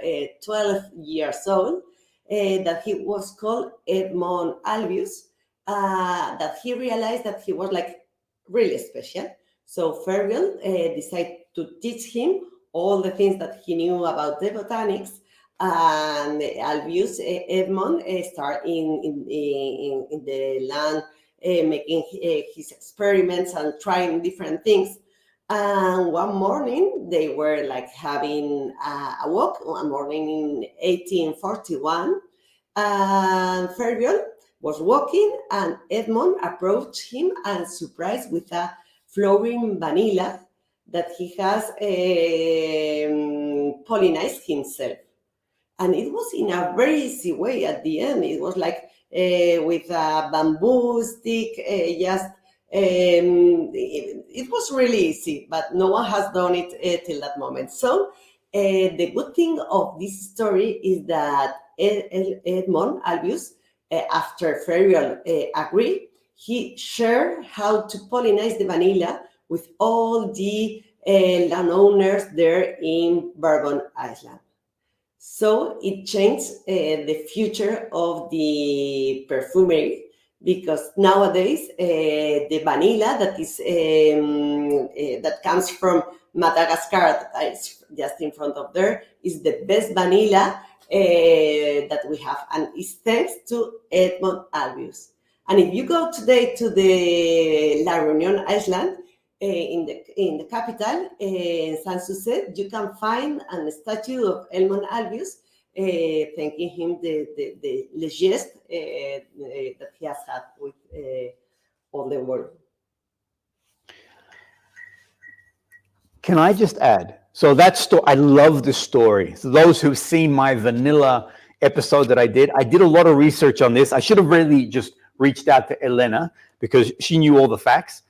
12 years old, that he was called Edmond Albius, that he realized that he was like really special. So Ferriol decided to teach him all the things that he knew about the botanics. And Albius Edmond started in the land making his experiments and trying different things. And one morning they were like having a walk. One morning in 1841, and Ferriol was walking, and Edmond approached him and surprised with a flowering vanilla that he has pollinized himself. And it was in a very easy way at the end. It was like with a bamboo stick. It was really easy, but no one has done it till that moment. So the good thing of this story is that Edmond Albius, after Ferriol agreed, he shared how to pollinize the vanilla with all the landowners there in Bourbon Island. So it changed the future of the perfumery, because nowadays the vanilla that comes from Madagascar, that is just in front of there, is the best vanilla that we have, and it's thanks to Edmond Albius. And if you go today to the La Reunion Island, in the capital, San Suset, you can find a statue of Edmond Albius, thanking him the geste that he has had with all the world. Can I just add? So that story, I love the story. So those who've seen my vanilla episode that I did a lot of research on this. I should have really just reached out to Elena because she knew all the facts.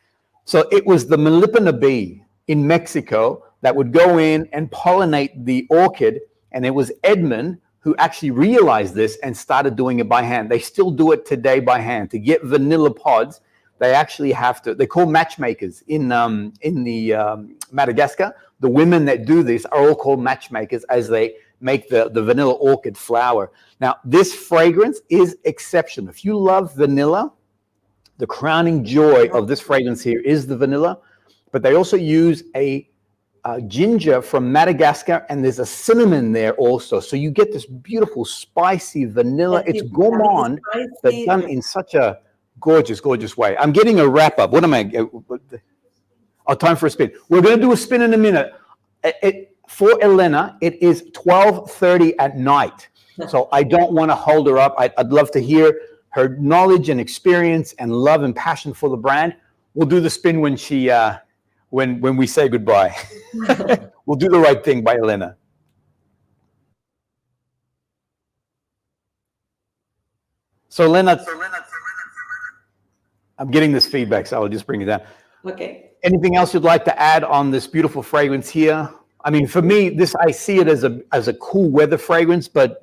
So it was the Melipona bee in Mexico that would go in and pollinate the orchid, and it was Edmond who actually realized this and started doing it by hand. They still do it today by hand. To get vanilla pods, they actually have to, they call matchmakers in Madagascar. The women that do this are all called matchmakers as they make the vanilla orchid flower. Now, this fragrance is exceptional. If you love vanilla, the crowning joy of this fragrance here is the vanilla, but they also use a ginger from Madagascar, and there's a cinnamon there also. So you get this beautiful spicy vanilla. It's gourmand, but done in such a gorgeous, gorgeous way. I'm getting a wrap up. What am I? Oh, time for a spin. We're going to do a spin in a minute. For Elena, it is 12:30 at night. So I don't want to hold her up. I'd love to hear her knowledge and experience and love and passion for the brand. We'll do the spin when she, when we say goodbye. We'll do the right thing by Elena. So Elena, I'm getting this feedback, so I'll just bring it down. Okay. Anything else you'd like to add on this beautiful fragrance here? I mean, for me, I see it as a cool weather fragrance, but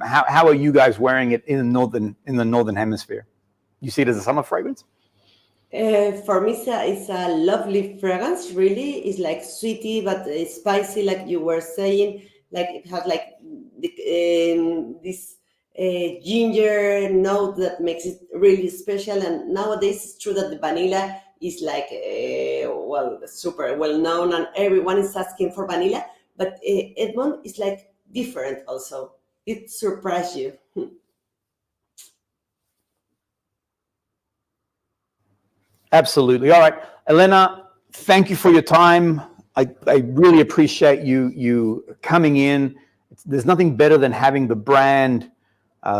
how are you guys wearing it in the northern hemisphere? You see it as a summer fragrance? For me, it's a lovely fragrance. Really, it's like sweety but spicy, like you were saying. Like it has like this ginger note that makes it really special. And nowadays, it's true that the vanilla is like super well known, and everyone is asking for vanilla. But Edmond is like different. Also, it surprised you. Absolutely. All right, Elena, thank you for your time. I really appreciate you coming in. There's nothing better than having the brand,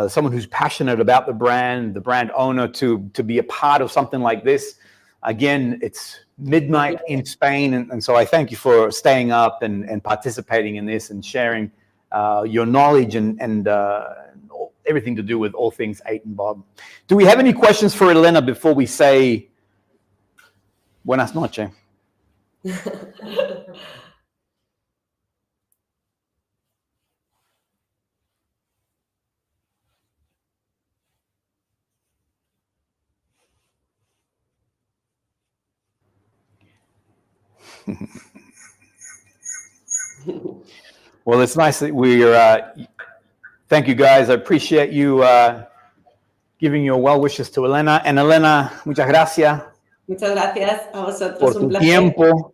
someone who's passionate about the brand owner to be a part of something like this. Again, it's midnight in Spain, and so I thank you for staying up and participating in this and sharing your knowledge and everything to do with all things 8 and Bob. Do we have any questions for Elena before we say buenas noches? Well, it's nice that we're. Thank you, guys. I appreciate you giving your well wishes to Elena. And Elena, muchas gracias. Muchas gracias a vosotros. Por tu tiempo.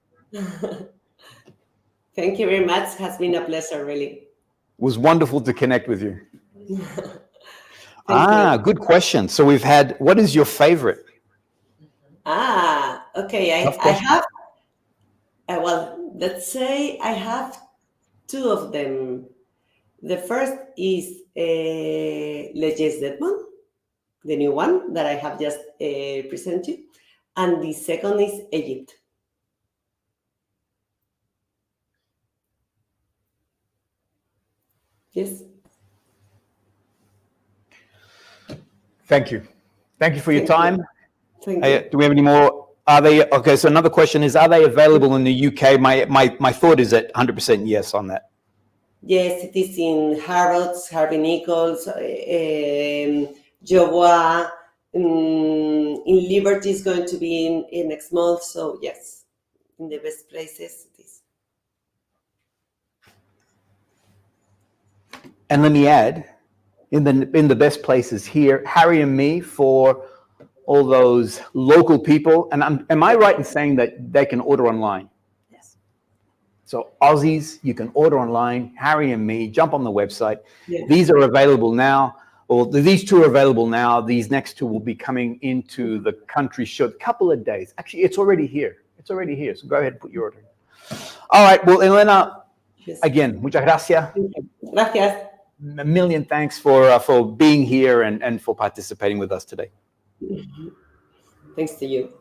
Thank you very much. It has been a pleasure, really. It was wonderful to connect with you. Thank you. Good question. So we've had. What is your favorite? Okay. I have. Well, let's say I have 2 of them. The first is Les Extraits, the new one that I have just presented, and the second is Egypt. Yes. Thank you. Thank you for your time. Thank you. Do we have any more? Are they okay? So another question is: are they available in the UK? My thought is at 100% yes on that. Yes, it is in Harrods, Harvey Nichols, Jovois. In Liberty is going to be in next month. So yes, in the best places it is. And let me add, in the best places here, Harry and Me for all those local people. And am I right in saying that they can order online? Yes. So Aussies, you can order online. Harry and Me, jump on the website. Yeah. These are available now. Or these two are available now. These next two will be coming into the country short couple of days. Actually, it's already here. It's already here. So go ahead and put your order in. All right. Well, Elena, Yes. again, muchas gracias. Gracias. A million thanks for being here and for participating with us today. Thanks to you.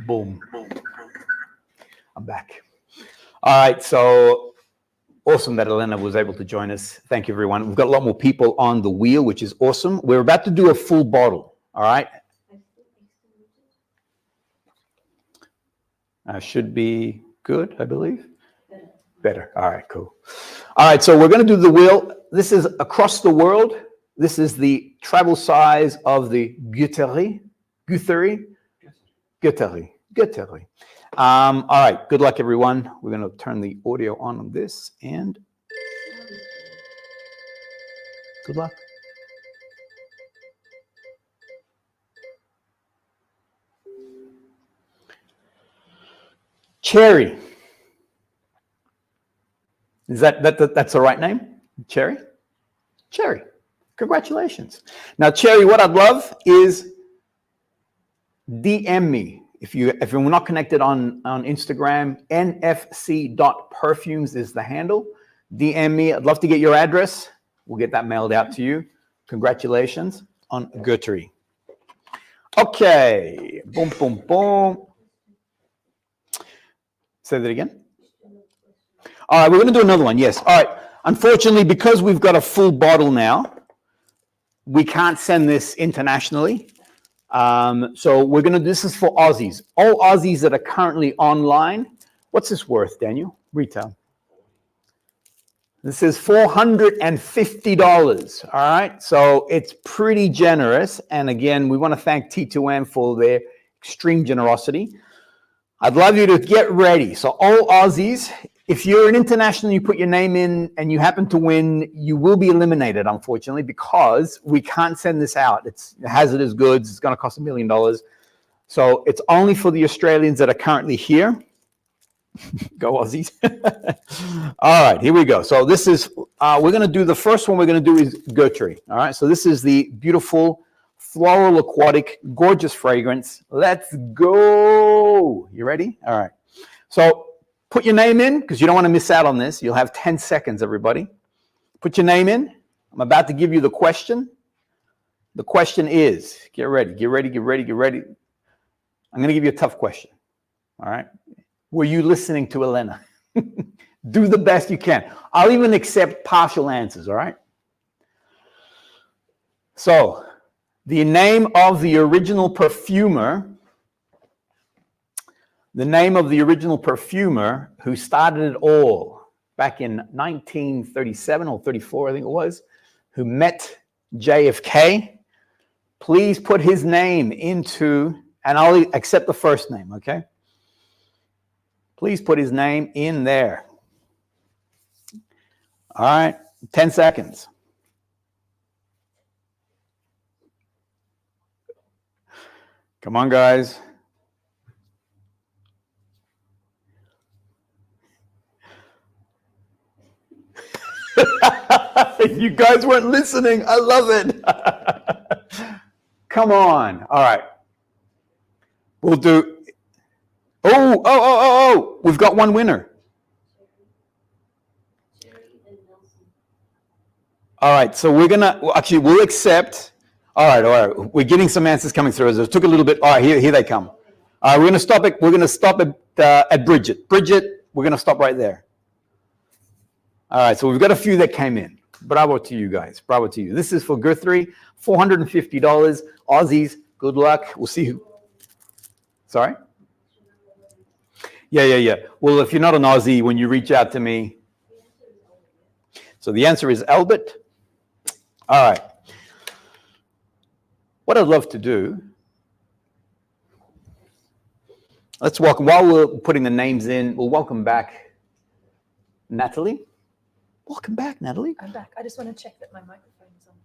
Boom. I'm back. All right. So awesome that Elena was able to join us. Thank you, everyone. We've got a lot more people on the wheel, which is awesome. We're about to do a full bottle. All right. Should be good, I believe. Better. All right, cool. All right, so we're going to do the wheel. This is across the world. This is the travel size of the Guitare. All right, good luck, everyone. We're going to turn the audio on this, and good luck. Cherry. Is that's the right name? Cherry? Cherry. Congratulations. Now, Cherry, what I'd love is DM me. If you're not connected on Instagram, nfc.perfumes is the handle. DM me. I'd love to get your address. We'll get that mailed out to you. Congratulations on Guitare. Okay. Boom, boom, boom. Say that again. All right, we're going to do another one. Yes. All right. Unfortunately, because we've got a full bottle now, we can't send this internationally. So we're going to, this is for Aussies. All Aussies that are currently online. What's this worth, Daniel? Retail. This is $450. All right. So it's pretty generous. And again, we want to thank T2M for their extreme generosity. I'd love you to get ready. So all Aussies, if you're an international, you put your name in and you happen to win, you will be eliminated, unfortunately, because we can't send this out. It's hazardous goods. It's going to cost $1 million. So it's only for the Australians that are currently here. Go Aussies. All right, here we go. So this is, we're going to do, the first one we're going to do is Guitare. All right, so this is the beautiful floral aquatic, gorgeous fragrance. Let's go. You ready? All right. So put your name in because you don't want to miss out on this. You'll have 10 seconds, everybody. Put your name in. I'm about to give you the question. The question is, get ready, get ready, get ready, get ready. I'm going to give you a tough question. All right. Were you listening to Elena? Do the best you can. I'll even accept partial answers. All right. So, the name of the original perfumer, who started it all back in 1937 or 34, I think it was, who met JFK. Please put his name into, and I'll accept the first name, okay? Please put his name in there. All right, 10 seconds. Come on, guys. You guys weren't listening. I love it. Come on. All right. We'll do. Oh. We've got one winner. All right, so we're gonna we'll accept. All right. We're getting some answers coming through. It took a little bit. All right, here they come. All right, we're gonna stop it. We're gonna stop at Bridget. Bridget, we're gonna stop right there. All right, so we've got a few that came in. Bravo to you guys. Bravo to you. This is for Guthrie, $450 Aussies. Good luck. We'll see who. Sorry. Yeah. Well, if you're not an Aussie, when you reach out to me. So the answer is Albert. All right. What I'd love to do, let's welcome, while we're putting the names in, we'll welcome back Natalie. Welcome back, Natalie. I'm back. I just want to check that my microphone is on.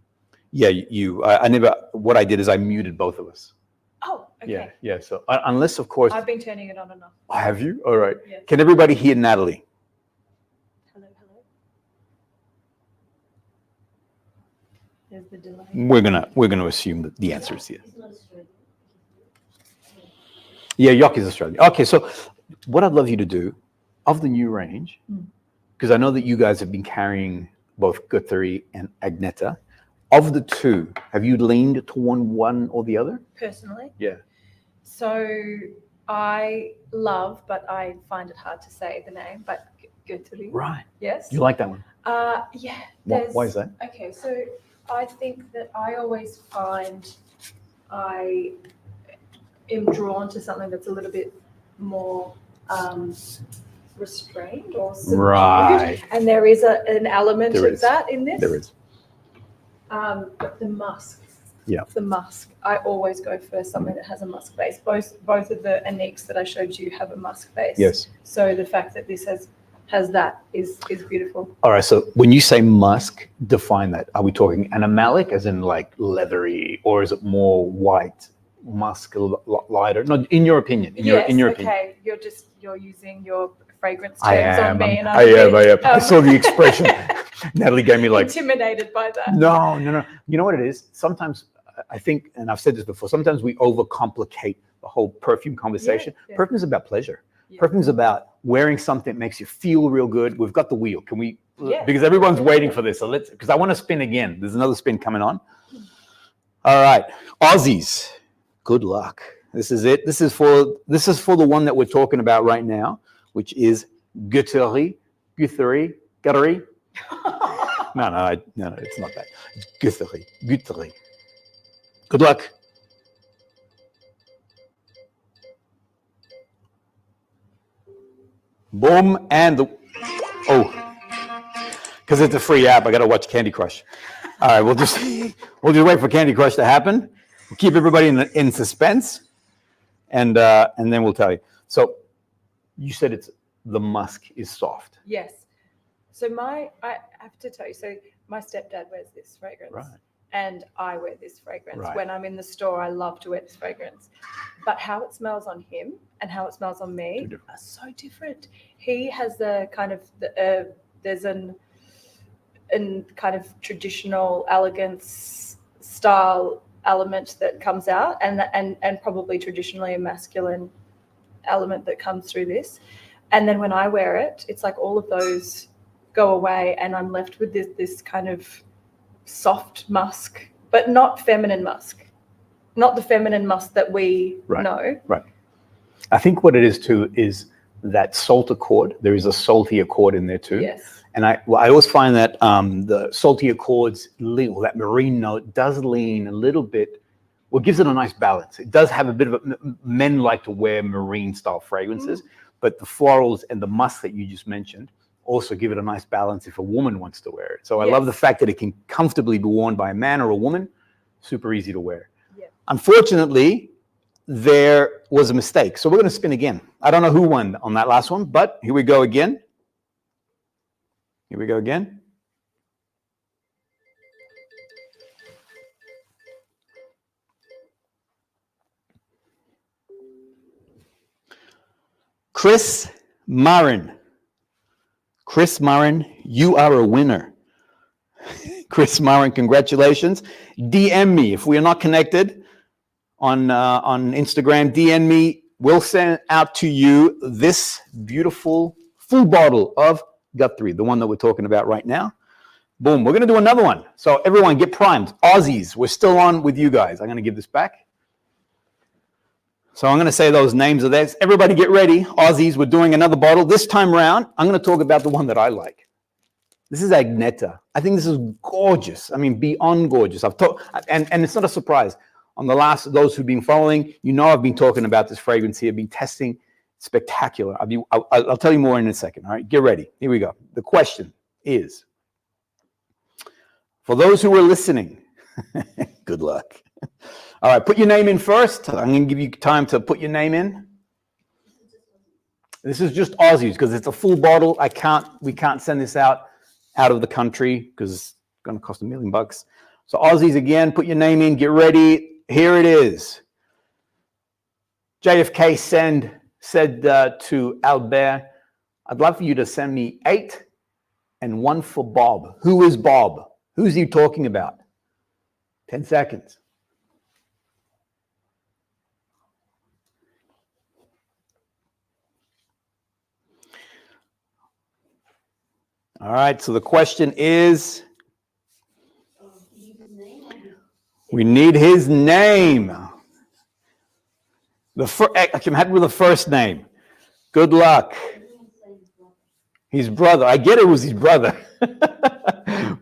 Yeah, what I did is I muted both of us. Oh, okay. Yeah. So unless, of course. I've been turning it on and off. Have you? All right. Yeah. Can everybody hear Natalie? Hello. There's the delay. We're gonna assume that the answer is yes. Yeah, Yock is Australian. Okay, so what I'd love you to do, of the new range, because I know that you guys have been carrying both Guthrie and Agneta. Of the two, have you leaned to one or the other? Personally? Yeah. So I love, but I find it hard to say the name, but Guthrie. Right. Yes. You like that one? Yeah. Why is that? Okay, so I think that I always find I am drawn to something that's a little bit more restrained or subdued. Right. And there is an element There of is. that in this. There is. But the musk. Yeah. The musk. I always go for something that has a musk base. Both of the Aniques that I showed you have a musk base. Yes. So the fact that this has that is beautiful. All right, so when you say musk, define that. Are we talking animalic, as in like leathery, or is it more white, musk, lighter? No, in your opinion. In your opinion. Okay. You're using your fragrance I terms am. on me, and I am. I saw the expression. Natalie gave me like. Intimidated by that. No. You know what it is? Sometimes I think, and I've said this before, sometimes we overcomplicate the whole perfume conversation. Yeah. Perfume is about pleasure. Yeah. Perfume is about wearing something that makes you feel real good. We've got the wheel. Can we? Yeah. Because everyone's waiting for this. So because I want to spin again. There's another spin coming on. All right. Aussies, good luck. This is it. This is for the one that we're talking about right now, which is Guthrie. No, it's not that. It's Guthrie. Good luck. Boom, and because it's a free app, I got to watch Candy Crush. All right, we'll just wait for Candy Crush to happen. We'll keep everybody in suspense, and then we'll tell you. So, you said the musk is soft. Yes. So I have to tell you. So my stepdad wears this fragrance. Right. And I wear this fragrance. Right. When I'm in the store, I love to wear this fragrance. But how it smells on him and how it smells on me are so different. He has the kind of, there's an kind of traditional elegance style element that comes out and probably traditionally a masculine element that comes through this. And then when I wear it, it's like all of those go away and I'm left with this kind of soft musk, but not feminine musk, not the feminine musk that we know. Right. I think what it is too is that salt accord. There is a salty accord in there too. Yes. And I always find that the salty accords, that marine note does lean a little bit. Well, it gives it a nice balance. It does have a bit of men like to wear marine style fragrances, but the florals and the musk that you just mentioned also give it a nice balance if a woman wants to wear it. So I love the fact that it can comfortably be worn by a man or a woman. Super easy to wear. Yeah. Unfortunately, there was a mistake. So we're going to spin again. I don't know who won on that last one, but here we go again. Chris Marin, you are a winner. Chris Marin, congratulations. DM me if we are not connected on Instagram. DM me we'll send out to you this beautiful full bottle of Guthrie, the one that we're talking about right now. Boom, we're going to do another one. So everyone get primed. Aussies, we're still on with you guys. I'm going to give this back. So I'm going to say those names of theirs. Everybody get ready. Aussies, we're doing another bottle. This time around, I'm going to talk about the one that I like. This is Agneta. I think this is gorgeous. I mean, beyond gorgeous. And it's not a surprise. On the last, those who've been following, you know I've been talking about this fragrance here, been testing. Spectacular. I'll tell you more in a second. All right, get ready. Here we go. The question is, for those who are listening, good luck. All right, put your name in first. I'm going to give you time to put your name in. This is just Aussies because it's a full bottle. We can't send this out of the country because it's going to cost $1 million. So Aussies again, put your name in. Get ready. Here it is. JFK said to Albert, I'd love for you to send me 8 and 1 for Bob. Who is Bob? Who's he talking about? 10 seconds. All right, so the question is, we need his name. I can have with the first name. Good luck. His brother. I get it was his brother.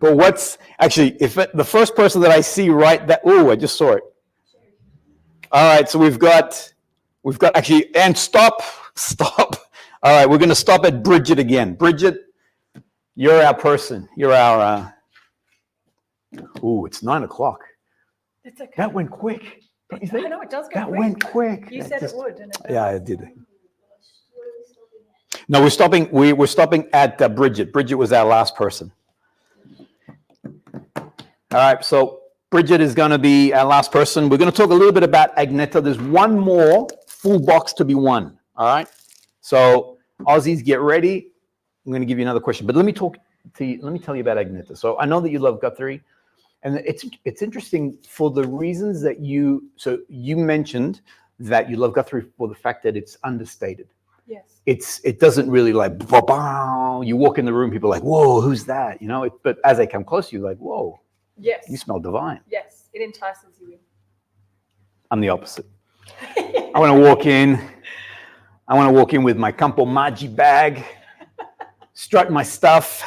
But what's actually, the first person that I see I just saw it. All right, so we've got actually, and stop. All right, we're going to stop at Bridget again. Bridget, you're our person. You're our, it's 9 o'clock. It's okay. That went quick. Don't you think? I know, it does go That quick. went quick. You said it would. And it does. Yeah, I did. No, we're stopping. We're stopping at Bridget. Bridget was our last person. All right, so Bridget is going to be our last person. We're going to talk a little bit about Agneta. There's one more full box to be won. All right, so Aussies, get ready. I'm going to give you another question, but let me tell you about Agneta. So I know that you love Guthrie, and it's interesting for the reasons that you mentioned that you love Guthrie for the fact that it's understated. Yes. It doesn't really like, you walk in the room, people are like, whoa, who's that? You know, but as they come close, you're like, whoa. Yes. You smell divine. Yes, it entices you in. I'm the opposite. I want to walk in with my Campo Maggi bag, strut my stuff,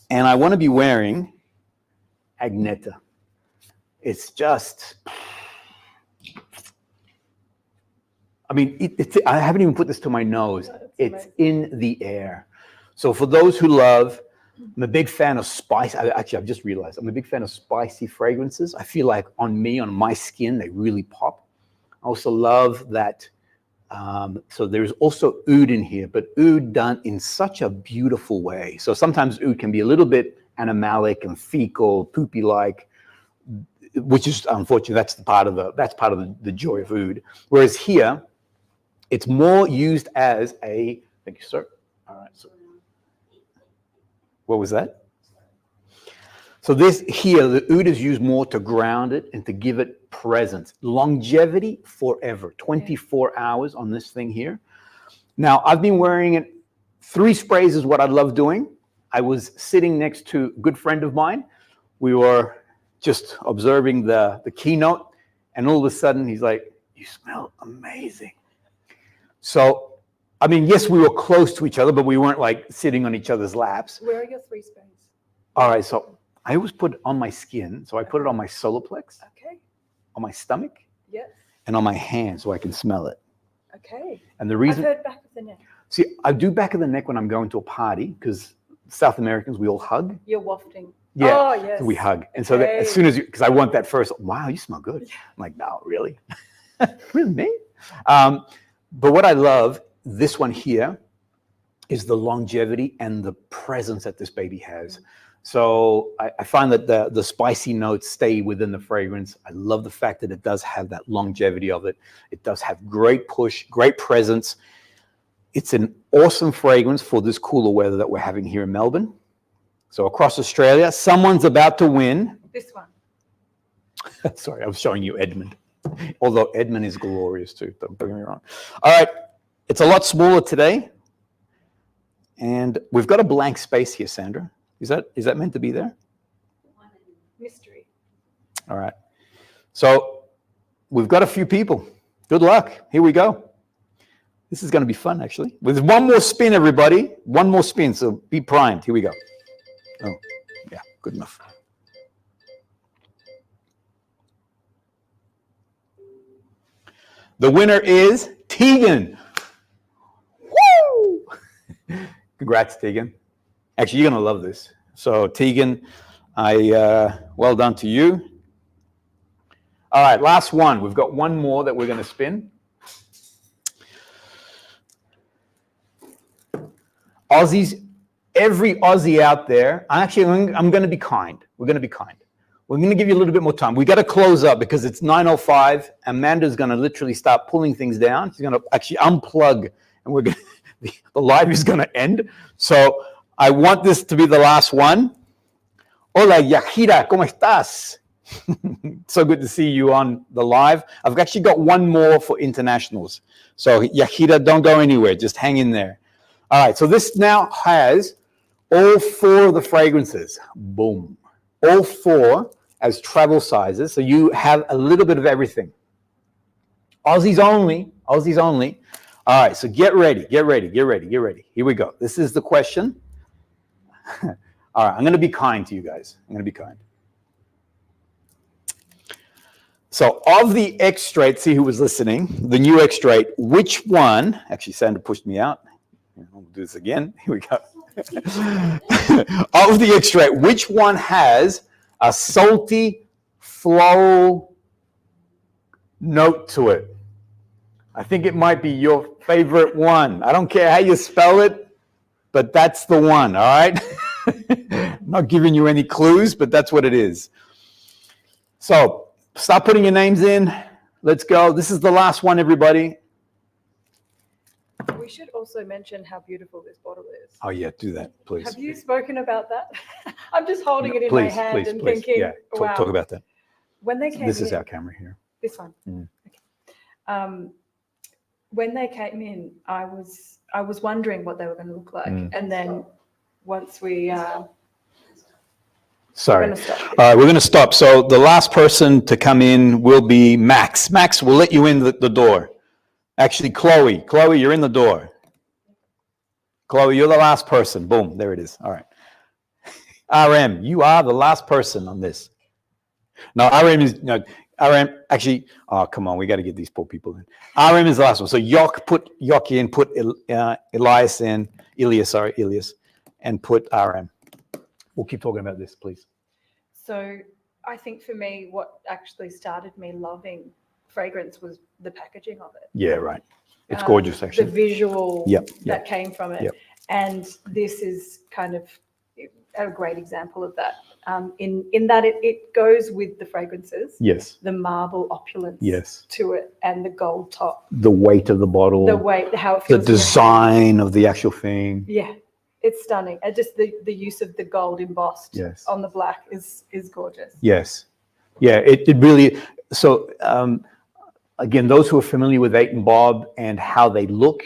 and I want to be wearing Agneta. It's just, I mean, I haven't even put this to my nose. It's in the air. So for those who love, I'm a big fan of spice. I've just realized I'm a big fan of spicy fragrances. I feel like on my skin, they really pop. I also love that. So there's also oud in here, but oud done in such a beautiful way. So sometimes oud can be a little bit animalic and fecal, poopy-like, which is unfortunately that's part of the joy of oud. Whereas here, it's more used as a. Thank you, sir. All right. So, what was that? So this here, the oud is used more to ground it and to give it presence. Longevity forever, 24 hours on this thing here. Now, I've been wearing it. 3 sprays is what I love doing. I was sitting next to a good friend of mine. We were just observing the keynote, and all of a sudden he's like, you smell amazing. So, I mean, yes, we were close to each other, but we weren't like sitting on each other's laps. Where are your 3 sprays? All right, so I always put it on my skin. So I put it on my solar plex, Okay. on my stomach, Yes. and on my hand so I can smell it. Okay. And the reason, I've heard back of the neck. see, I do back of the neck when I'm going to a party because South Americans, we all hug. You're wafting. Yeah, Oh, yes. so we hug. And so that, as soon as because I want that first, wow, you smell good. I'm like, no, really? Really, me? But what I love, this one here, is the longevity and the presence that this baby has. So I find that the spicy notes stay within the fragrance. I love the fact that it does have that longevity of it. It does have great push, great presence. It's an awesome fragrance for this cooler weather that we're having here in Melbourne. So across Australia, someone's about to win. This one. Sorry, I was showing you Edmund. Although Edmund is glorious too, don't get me wrong. All right, it's a lot smaller today. And we've got a blank space here, Sandra. Is that meant to be there? Mystery. All right. So we've got a few people. Good luck. Here we go. This is going to be fun, actually. With one more spin, everybody. One more spin, so be primed. Here we go. Oh, yeah, good enough. The winner is Tegan. Woo! Congrats, Tegan. Actually, you're going to love this. So, Tegan, well done to you. All right, last one. We've got one more that we're going to spin. Aussies, every Aussie out there, I'm going to be kind. We're going to be kind. We're going to give you a little bit more time. We got to close up because it's 9:05. Amanda's going to literally start pulling things down. She's going to actually unplug, and we're going to, the live is going to end. So I want this to be the last one. Hola, Yajira, ¿cómo estás? So good to see you on the live. I've actually got one more for internationals. So Yajira, don't go anywhere. Just hang in there. All right, so this now has all 4 of the fragrances. Boom. All 4 as travel sizes. So you have a little bit of everything. Aussies only. Aussies only. All right, so get ready, get ready, get ready, get ready. Here we go. This is the question. All right, I'm going to be kind to you guys. I'm going to be kind. So of the extrait, see who was listening, the new extrait, which one, actually Sandra pushed me out. I'll do this again. Here we go. Of the extrait, which one has a salty, floral note to it? I think it might be your favorite one. I don't care how you spell it, but that's the one, all right? I'm not giving you any clues, but that's what it is. So start putting your names in. Let's go. This is the last one, everybody. We should also mention how beautiful this bottle is. Oh, yeah, do that, please. Have you spoken about that? I'm just holding it in my hand and thinking, yeah, wow. talk about that. When they came This is in, our camera here. this one. Mm. Okay. When they came in, I was wondering what they were going to look like, and then once we Sorry. we're going to stop. All right, we're going to stop. So the last person to come in will be Max. Max, we'll let you in the door. Actually, Chloe. Chloe, you're in the door. Chloe, you're the last person. Boom, there it is. All right. RM, you are the last person on this. No, RM, actually, oh, come on, we got to get these poor people in. RM is the last one. So put Yok in, put Elias in, Elias, and put RM. We'll keep talking about this, please. So I think for me, what actually started me loving fragrance was the packaging of it. Yeah, right. It's gorgeous, actually. The visual Yep. came from it. Yep. And this is kind of a great example of that. In that it goes with the fragrances. Yes. The marble opulence Yes. to it and the gold top. The weight of the bottle. The weight, how it The feels. design of the actual thing. Yeah, it's stunning. And just the use of the gold embossed on the black is gorgeous. Yes. Yeah, it really, so again, those who are familiar with 8 and Bob and how they look,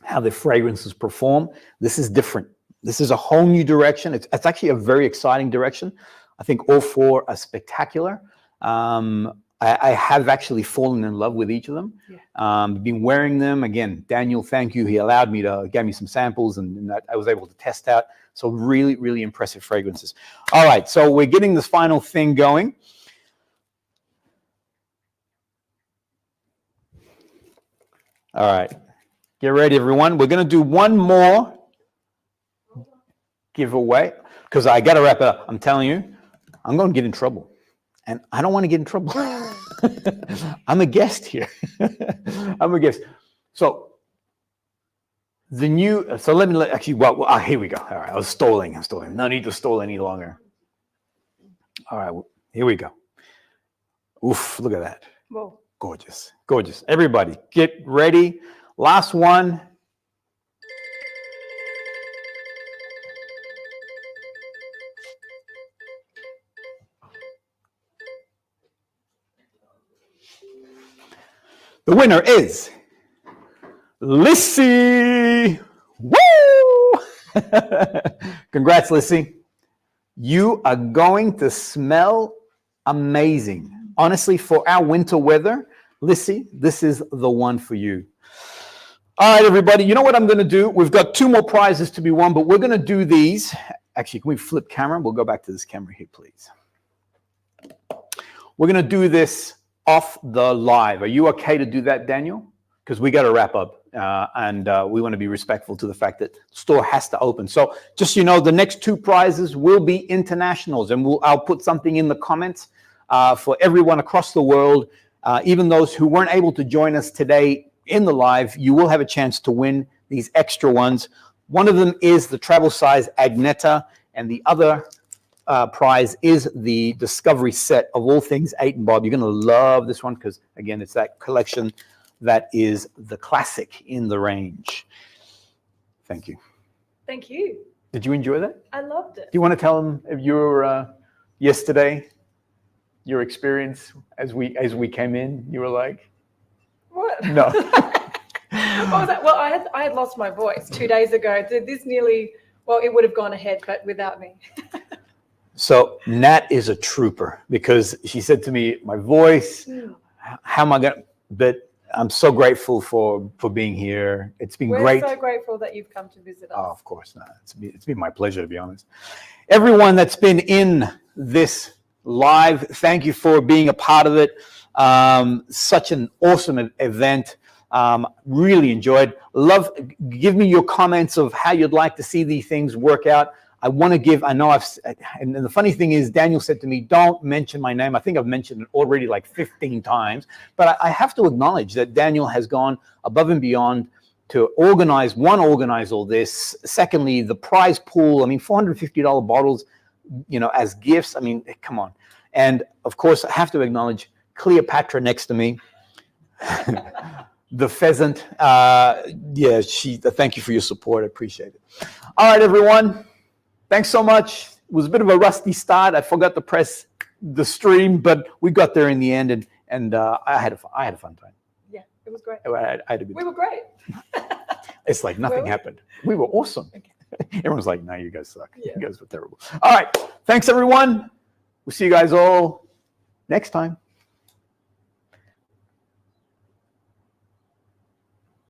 how the fragrances perform, this is different. This is a whole new direction. It's actually a very exciting direction. I think all 4 are spectacular. I have actually fallen in love with each of them. Yeah. Been wearing them. Again, Daniel, thank you. He gave me some samples and I was able to test out. So really, really impressive fragrances. All right, so we're getting this final thing going. All right, get ready, everyone. We're going to do one more giveaway because I got to wrap it up. I'm telling you, I'm going to get in trouble, and I don't want to get in trouble. I'm a guest here. I'm a guest. So the new. So let me actually. Well, here we go. All right, I was stalling. I'm stalling. No need to stall any longer. All right, here we go. Oof! Look at that. Whoa. Gorgeous, gorgeous. Everybody, get ready. Last one. The winner is Lissy. Woo! Congrats, Lissy. You are going to smell amazing. Honestly, for our winter weather, Lissy, this is the one for you. All right, everybody, you know what I'm going to do? We've got 2 more prizes to be won, but we're going to do these. Actually, can we flip camera? We'll go back to this camera here, please. We're going to do this off the live. Are you okay to do that, Daniel? Because we got to wrap up, and we want to be respectful to the fact that the store has to open. So just so you know, the next 2 prizes will be internationals, and I'll put something in the comments for everyone across the world. Even those who weren't able to join us today in the live, you will have a chance to win these extra ones. One of them is the travel size Agneta, and the other prize is the Discovery set of all things 8 and Bob. You're going to love this one because, again, it's that collection that is the classic in the range. Thank you. Thank you. Did you enjoy that? I loved it. Do you want to tell them your yesterday, your experience as we came in? You were like, What? no. What was that? Well, I had lost my voice 2 days ago. This nearly, well, it would have gone ahead, but without me. So Nat is a trooper because she said to me, my voice, how am I going to, but I'm so grateful for being here. It's been great. We're so grateful that you've come to visit us. Oh, of course not. It's been my pleasure, to be honest. Everyone that's been in this live, thank you for being a part of it. Such an awesome event. Really enjoyed. Give me your comments of how you'd like to see these things work out. I want to give, and the funny thing is, Daniel said to me, don't mention my name. I think I've mentioned it already like 15 times, but I have to acknowledge that Daniel has gone above and beyond to organize all this. Secondly, the prize pool, I mean, $450 bottles, as gifts. I mean, come on. And of course, I have to acknowledge Cleopatra next to me. The pheasant. Thank you for your support. I appreciate it. All right, everyone. Thanks so much. It was a bit of a rusty start. I forgot to press the stream, but we got there in the end, and I had a fun time. Yeah, it was great. I had a good We were great. It's like nothing happened. We were awesome. Okay. Everyone's like, no, you guys suck. Yeah. You guys were terrible. All right. Thanks, everyone. We'll see you guys all next time.